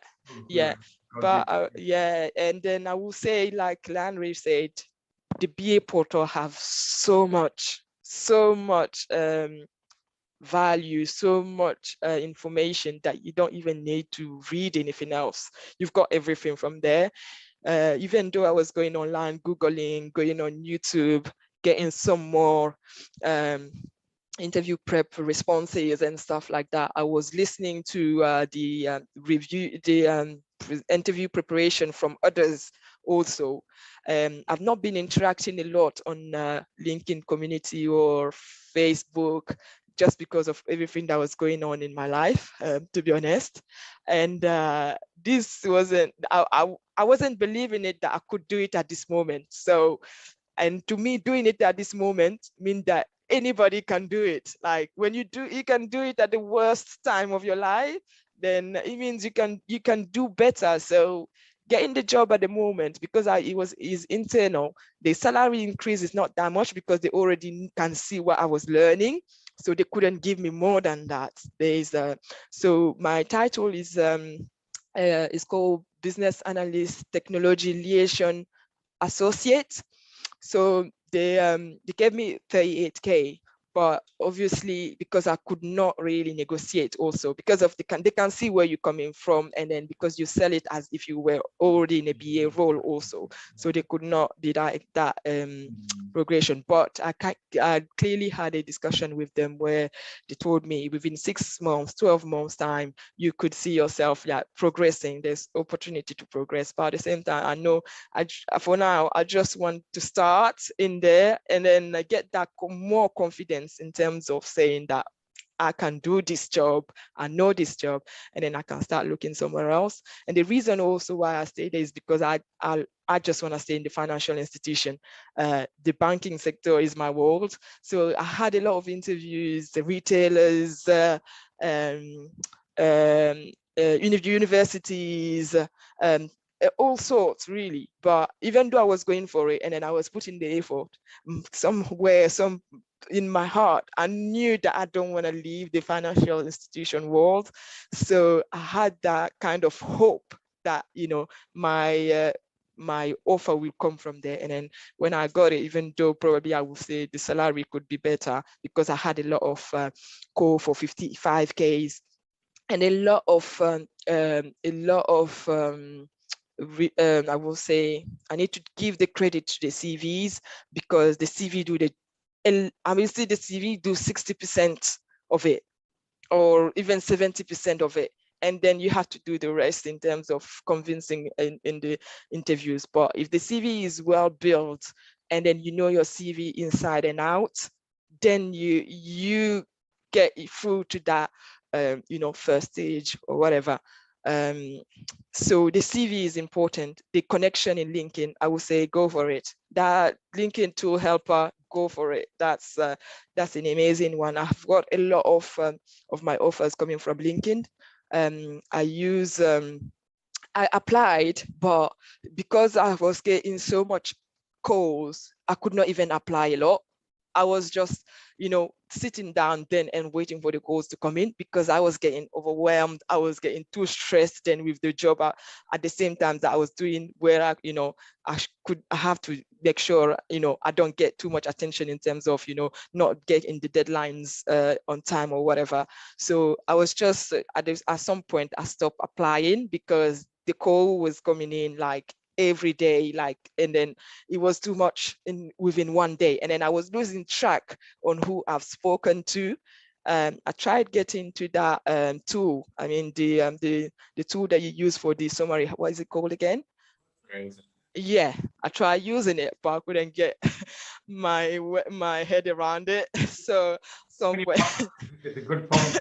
yeah. God But yeah, and then I will say, like Landry said, the BA portal have so much value, so much information that you don't even need to read anything else. You've got everything from there. Even though I was going online, Googling, going on YouTube, getting some more interview prep responses and stuff like that, I was listening to the interview preparation from others also. I've not been interacting a lot on LinkedIn community or Facebook, just because of everything that was going on in my life, to be honest. And this wasn't, I wasn't believing it that I could do it at this moment. So, and to me, doing it at this moment means that anybody can do it. Like when you can do it at the worst time of your life, then it means you can do better. So getting the job at the moment, because is internal, the salary increase is not that much because they already can see what I was learning. So they couldn't give me more than that. So my title is called Business Analyst Technology Liaison Associate. So they gave me 38K, but obviously because I could not really negotiate also because of they can see where you're coming from, and then because you sell it as if you were already in a BA role also, so they could not do that progression. But I clearly had a discussion with them where they told me within 6 months, 12 months time, you could see yourself progressing. There's opportunity to progress, but at the same time, I know for now, I just want to start in there and then get that more confidence in terms of saying that I can do this job, I know this job, and then I can start looking somewhere else. And the reason also why I stay there is because I just want to stay in the financial institution. The banking sector is my world. So I had a lot of interviews, the retailers, universities, all sorts really. But even though I was going for it and then I was putting the effort, somewhere, in my heart, I knew that I don't want to leave the financial institution world. So I had that kind of hope that, my offer will come from there. And then when I got it, even though probably I would say the salary could be better because I had a lot of call for 55Ks and a lot of I will say I need to give the credit to the CVs because the CV I will say the CV do 60% of it or even 70% of it. And then you have to do the rest in terms of convincing in the interviews. But if the CV is well built and then you know your CV inside and out, then you get through to that, first stage or whatever. So the CV is important. The connection in LinkedIn, I would say, go for it. That LinkedIn tool helper, go for it. That's an amazing one. I've got a lot of my offers coming from LinkedIn. I applied, but because I was getting so much calls, I could not even apply a lot. I was just, sitting down then and waiting for the calls to come in because I was getting overwhelmed. I was getting too stressed then with the job at the same time that I was doing where I have to make sure, I don't get too much attention in terms of, not getting the deadlines on time or whatever. So I was just, at some point I stopped applying because the call was coming in like every day, like, and then it was too much within one day, and then I was losing track on who I've spoken to. I tried getting to that tool. I mean, the tool that you use for the summary. What is it called again? Crazy. Yeah, I tried using it, but I couldn't get my head around it. So somewhere, It's a good problem to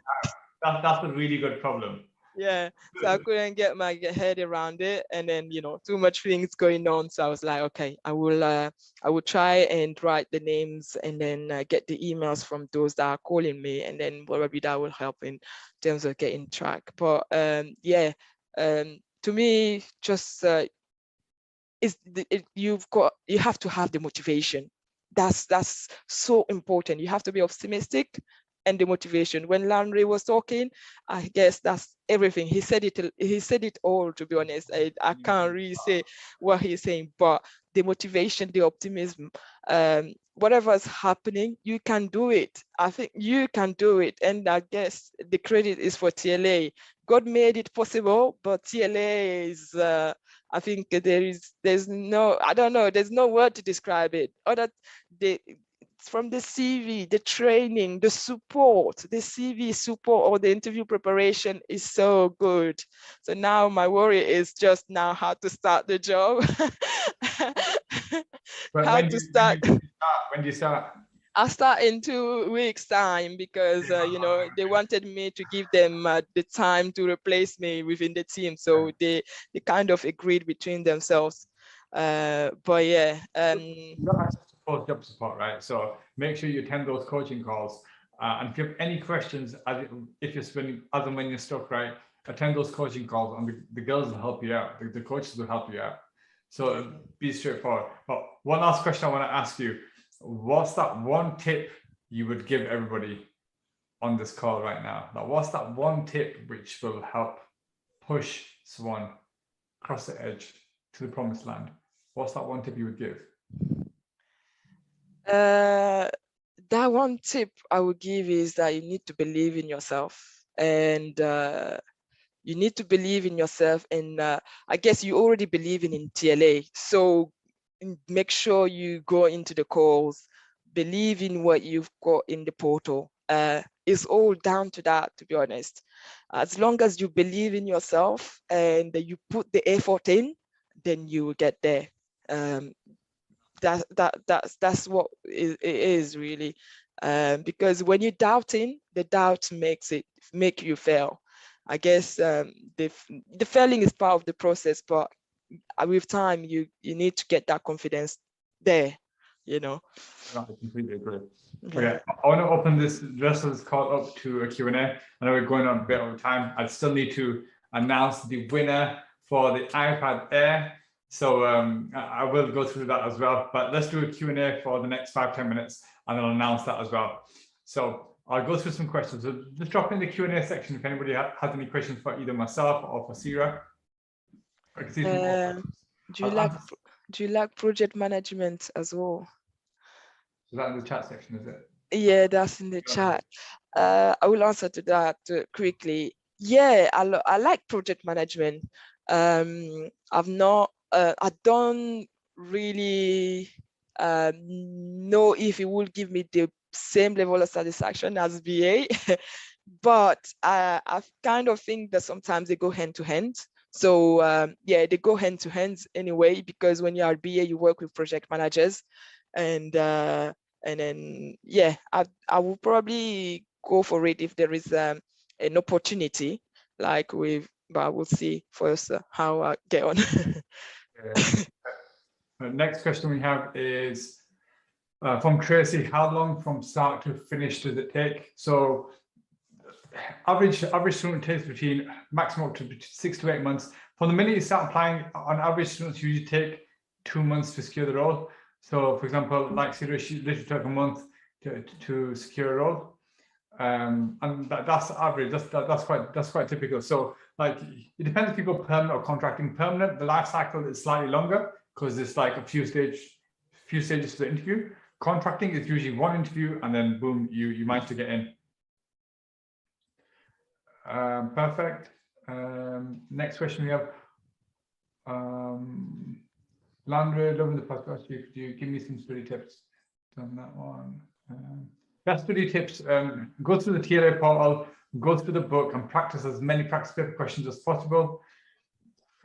have. That's a really good problem. yeah. So I couldn't get my head around it, and then too much things going on. So I was like, okay, I will try and write the names, and then get the emails from those that are calling me, and then probably that will help in terms of getting track. But yeah, to me, just you have to have the motivation. That's so important. You have to be optimistic, and the motivation. When Landry was talking, I guess that's everything. He said it all, to be honest. I can't really say what he's saying, but the motivation, the optimism, whatever's happening, you can do it. I think you can do it. And I guess the credit is for TLA. God made it possible, but TLA is I think there's no, I don't know, there's no word to describe it. From the CV, the training, the support, the CV support or the interview preparation is so good. So now my worry is just now how to start the job. But How to start. When do you start? I'll start in 2 weeks time, because they wanted me to give them the time to replace me within the team, so they kind of agreed between themselves. But yeah, You got access to post-job support, right? So make sure you attend those coaching calls. And if you have any questions, if you're spending, as and when you're stuck, right, attend those coaching calls, and the girls will help you out. The coaches will help you out. So be straightforward. But one last question I want to ask you. What's that one tip you would give everybody on this call right now? Like, what's that one tip which will help push someone across the edge to the promised land? What's that one tip you would give? that one tip I would give is that you need to believe in yourself, and you need to believe in yourself, and I guess you already believe in TLA, so make sure you go into the calls, believe in what you've got in the portal. It's all down to that, to be honest. As long as you believe in yourself and you put the effort in, then you will get there. That's what it is really, because when you're doubting, the doubt make you fail. I guess the failing is part of the process, but with time you need to get that confidence there. I completely agree. Okay, I want to open the rest of this call up to a Q&A. I know we're going on a bit over time. I still need to announce the winner for the iPad Air. So I will go through that as well, but let's do a Q&A for the next 5-10 minutes, and I'll announce that as well. So I'll go through some questions. So just drop in the Q&A section if anybody has any questions for either myself or for Sira. I can see do you like project management as well? Is that in the chat section, is it? Yeah, that's in the chat. I will answer to that quickly. Yeah, I like project management. I don't really know if it will give me the same level of satisfaction as BA, but I kind of think that sometimes they go hand to hand. So yeah, they go hand to hand anyway, because when you are BA, you work with project managers, and then yeah, I will probably go for it if there is an opportunity, but we'll see first how I get on. Next question we have is from Tracy. How long from start to finish does it take? So average student takes between maximum up to 6 to 8 months. From the minute you start applying, on average, students usually take 2 months to secure the role. So for example, like Sira, she literally took a month to secure a role. And that's average. That's quite typical. So like, it depends if people permanent or contracting. Permanent, the life cycle is slightly longer because it's like a few stages to the interview. Contracting is usually one interview and then boom, you manage to get in. Perfect. Next question we have. Landry, loving the podcast. Could you give me some study tips on that one? Best study tips, go through the TLA portal, go through the book and practice as many practice paper questions as possible.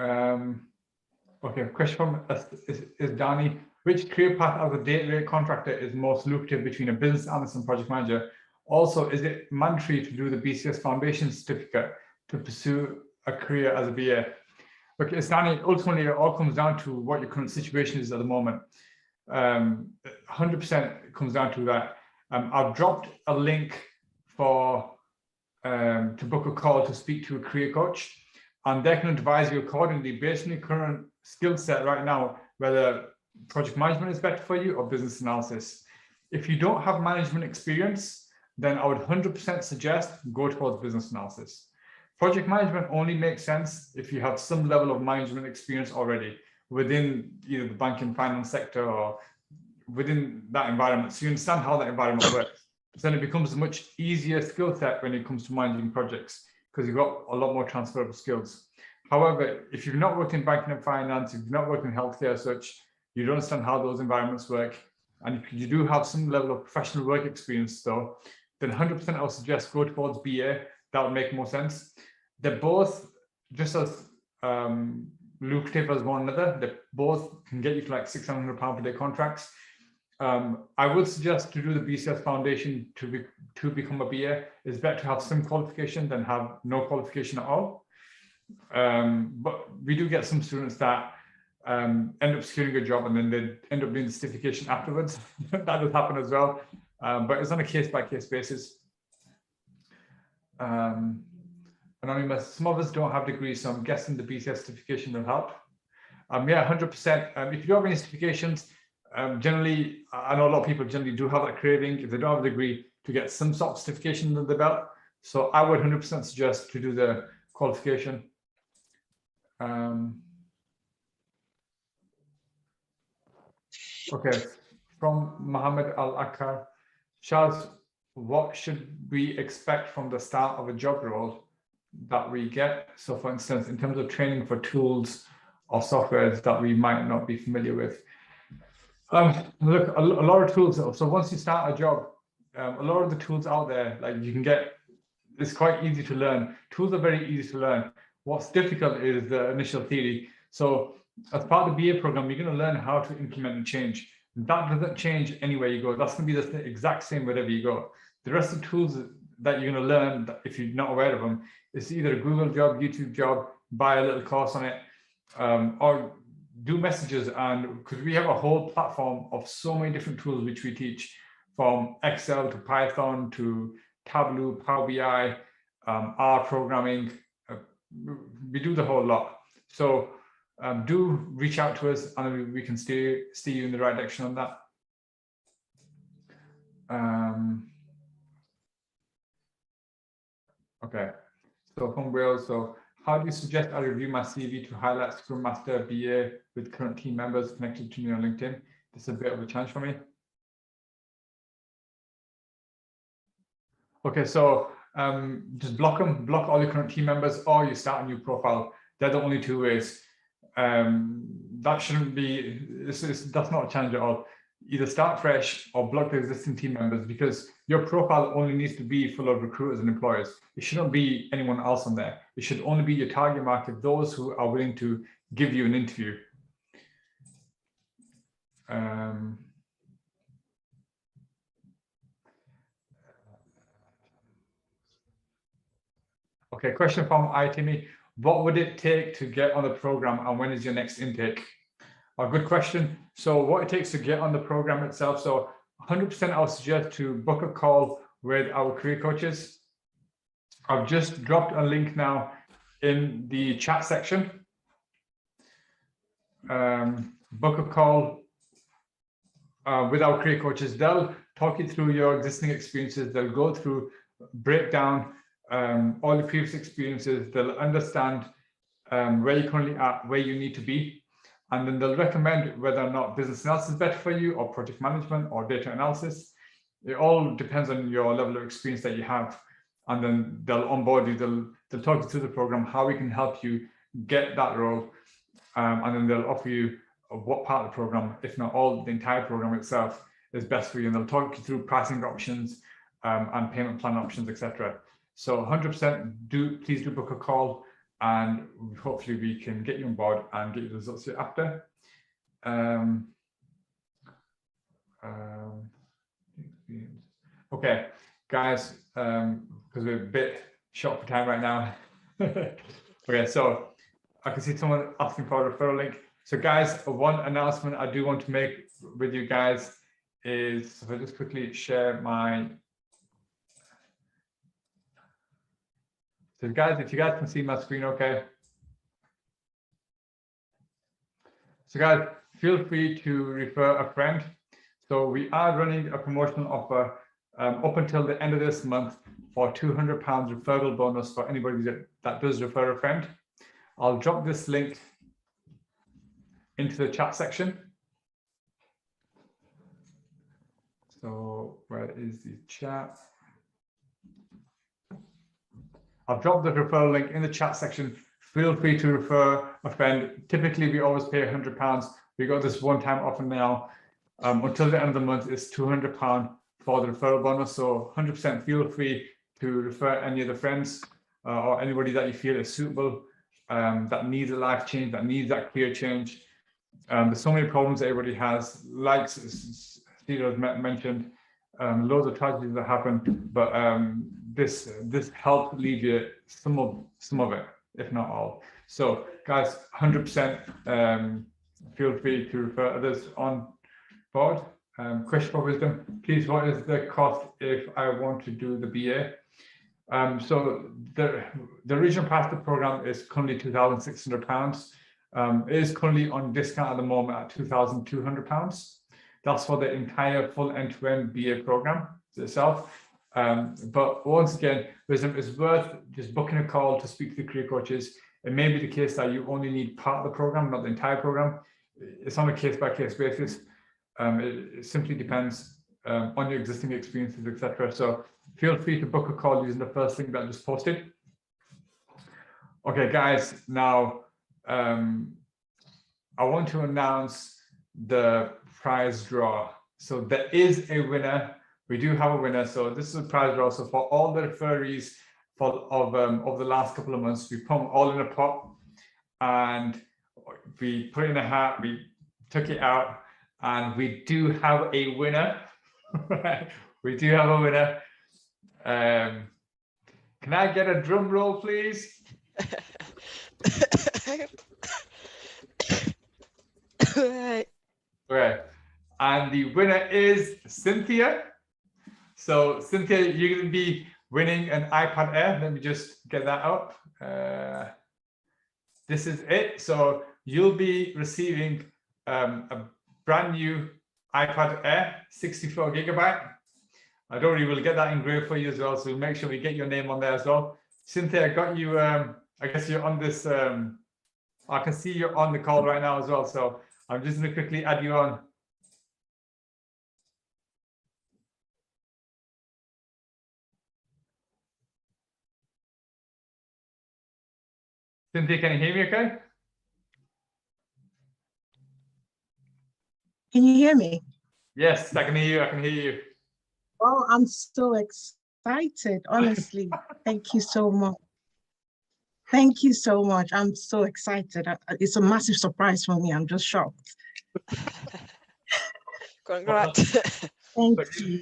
Okay, question from is Danny. Which career path as a data rate contractor is most lucrative between a business analyst and project manager? Also, is it mandatory to do the BCS Foundation certificate to pursue a career as a BA? Okay, Danny, ultimately it all comes down to what your current situation is at the moment. 100% comes down to that. I've dropped a link for to book a call to speak to a career coach, and they can advise you accordingly based on your current skill set right now, whether project management is better for you or business analysis. If you don't have management experience, then I would 100% suggest go towards business analysis. Project management only makes sense if you have some level of management experience already within either the banking finance sector or within that environment. So you understand how that environment works. So then it becomes a much easier skill set when it comes to managing projects because you've got a lot more transferable skills. However, if you've not worked in banking and finance, if you've not worked in healthcare as such, you don't understand how those environments work. And if you do have some level of professional work experience though, then 100% I would suggest go towards BA. That would make more sense. They're both just as lucrative as one another. They both can get you to like £600 per day contracts. I would suggest to do the BCS Foundation to become a BA. It's better to have some qualification than have no qualification at all. But we do get some students that end up securing a job and then they end up doing the certification afterwards. That does happen as well, but it's on a case-by-case basis. Anonymous, some of us don't have degrees, so I'm guessing the BCS certification will help. Yeah, 100%. If you don't have any certifications, generally, I know a lot of people generally do have that craving, if they don't have a degree, to get some sort of certification under the belt. So I would 100% suggest to do the qualification. Okay, from Mohammed Al-Akkar, Charles, what should we expect from the start of a job role that we get? So for instance, in terms of training for tools or softwares that we might not be familiar with. Look, a lot of tools. So once you start a job, a lot of the tools out there, like you can get, it's quite easy to learn. Tools are very easy to learn. What's difficult is the initial theory. So as part of the BA program, you're going to learn how to implement and change. That doesn't change anywhere you go. That's going to be the exact same wherever you go. The rest of the tools that you're going to learn, that if you're not aware of them, it's either a Google job, YouTube job, buy a little course on it, or do messages. And because we have a whole platform of so many different tools which we teach, from Excel to Python to Tableau, Power BI, R programming, we do the whole lot. So do reach out to us and we can steer you in the right direction on that. Okay, so from Wales, so how do you suggest I review my CV to highlight Scrum Master BA with current team members connected to me on LinkedIn? This is a bit of a challenge for me. Okay, so just block all your current team members, or you start a new profile. They're the only two ways. That shouldn't be, that's not a challenge at all. Either start fresh or block the existing team members, because your profile only needs to be full of recruiters and employers. It shouldn't be anyone else on there. It should only be your target market, those who are willing to give you an interview. Okay, question from Itimi. What would it take to get on the program, and when is your next intake? A good question. So what it takes to get on the program itself. So 100% I would suggest to book a call with our career coaches. I've just dropped a link now in the chat section. Book a call with our career coaches. They'll talk you through your existing experiences. They'll go through, break down all the previous experiences. They'll understand where you're currently at, where you need to be. And then they'll recommend whether or not business analysis is better for you, or project management, or data analysis. It all depends on your level of experience that you have. And then they'll onboard you, they'll talk you through the program, how we can help you get that role. and then they'll offer you what part of the program, if not all, the entire program itself is best for you, and they'll talk you through pricing options and payment plan options, etc. So 100% please do book a call, and hopefully we can get you on board and get you the results you're after. Okay, guys, because we're a bit short for time right now. Okay, so I can see someone asking for a referral link. So guys, one announcement I do want to make with you guys is, if I just quickly share my, so guys, if you guys can see my screen okay. So guys, feel free to refer a friend. So we are running a promotional offer up until the end of this month for £200 referral bonus for anybody that does refer a friend. I'll drop this link into the chat section. So where is the chat? I've dropped the referral link in the chat section. Feel free to refer a friend. Typically, we always pay £100. We got this one-time offer now. Until the end of the month, it's £200 for the referral bonus. So 100% feel free to refer any of the friends or anybody that you feel is suitable, that needs a life change, that needs that career change. There's so many problems that everybody has, like Steve has mentioned, loads of tragedies that happen, but this helps alleviate some of it, if not all. So guys, 100% feel free to refer others on board. Question for wisdom, please, what is the cost if I want to do the BA? So the original price of the program is currently £2,600. It is currently on discount at the moment at £2,200. That's for the entire full end-to-end BA program itself. But once again, wisdom is worth just booking a call to speak to the career coaches. It may be the case that you only need part of the program, not the entire program. It's on a case-by-case basis. It simply depends on your existing experiences, etc. So feel free to book a call using the first link that I just posted. Okay, guys, now I want to announce the prize draw. So there is a winner. We do have a winner. So this is a prize draw. So for all the referees of the last couple of months, we put them all in a pot and we put it in a hat. We took it out, and we do have a winner. We do have a winner. Can I get a drum roll, please? Okay. And the winner is Cynthia. So Cynthia, you're going to be winning an iPad Air. Let me just get that up. This is it. So you'll be receiving a brand new iPad Air, 64 gigabyte. I don't really will get that engraved for you as well. So we'll make sure we get your name on there as well. Cynthia, I got you. I guess you're on this. I can see you're on the call right now as well. So I'm just going to quickly add you on. Cynthia, can you hear me okay? Can you hear me? Yes, I can hear you. I can hear you. Oh, I'm so excited, honestly. Thank you so much. Thank you so much. I'm so excited. It's a massive surprise for me. I'm just shocked. Congrats. Thank you.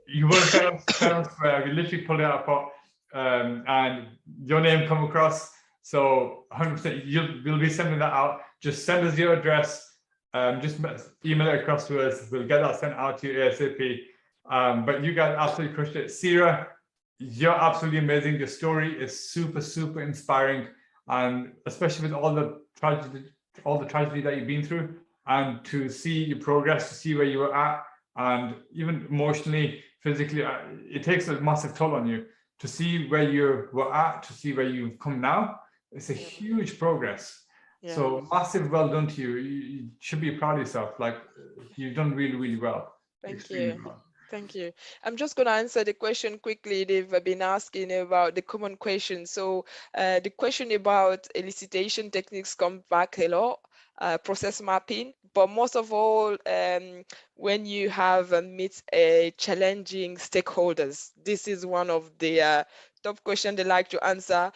You won't tell us where we literally pulled it out of pot, and your name come across. So 100%, we'll be sending that out. Just send us your address. Just email it across to us. We'll get that sent out to you ASAP. But you guys absolutely crushed it. Sierra, you're absolutely amazing. Your story is super, super inspiring, and especially with all the tragedy that you've been through, and to see your progress, to see where you were at, and even emotionally, physically, it takes a massive toll on you. To see where you were at, to see where you've come now, it's a huge progress. Yeah. So massive well done to you. You should be proud of yourself. Like, you've done really, really well. Thank you. Well. Thank you. I'm just going to answer the question quickly. They've been asking about the common question. So the question about elicitation techniques come back a lot, process mapping, but most of all, when you have meet a challenging stakeholders, this is one of the top questions they like to answer.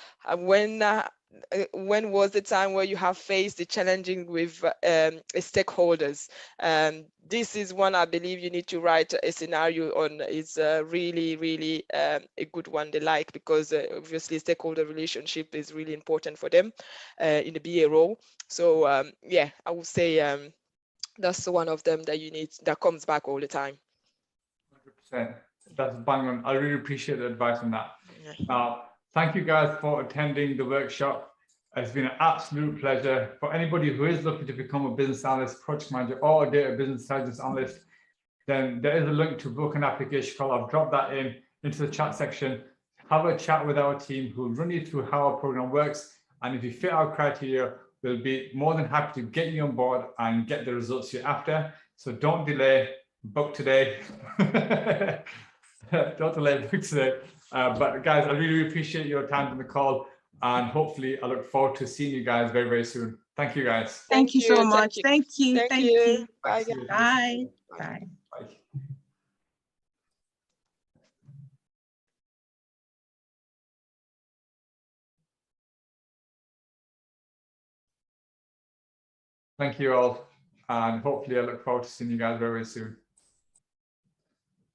When was the time where you have faced the challenging with stakeholders? This is one I believe you need to write a scenario on. It's really, really a good one they like, because obviously stakeholder relationship is really important for them in the BA role. So yeah, I would say that's one of them that you need, that comes back all the time. 100%. That's bang on. I really appreciate the advice on that. Yeah. Thank you guys for attending the workshop. It's been an absolute pleasure. For anybody who is looking to become a business analyst, project manager, or a data business intelligence analyst, then there is a link to book an application call. I've dropped that into the chat section. Have a chat with our team who will run you through how our program works. And if you fit our criteria, we'll be more than happy to get you on board and get the results you're after. So don't delay, book today. Don't delay, book today. But guys, I really appreciate your time on the call, and hopefully I look forward to seeing you guys very, very soon. Thank you guys. Thank you so much. Thank you. Thank you. Bye. Bye. Bye. Bye. Thank you all, and hopefully I look forward to seeing you guys very, very soon.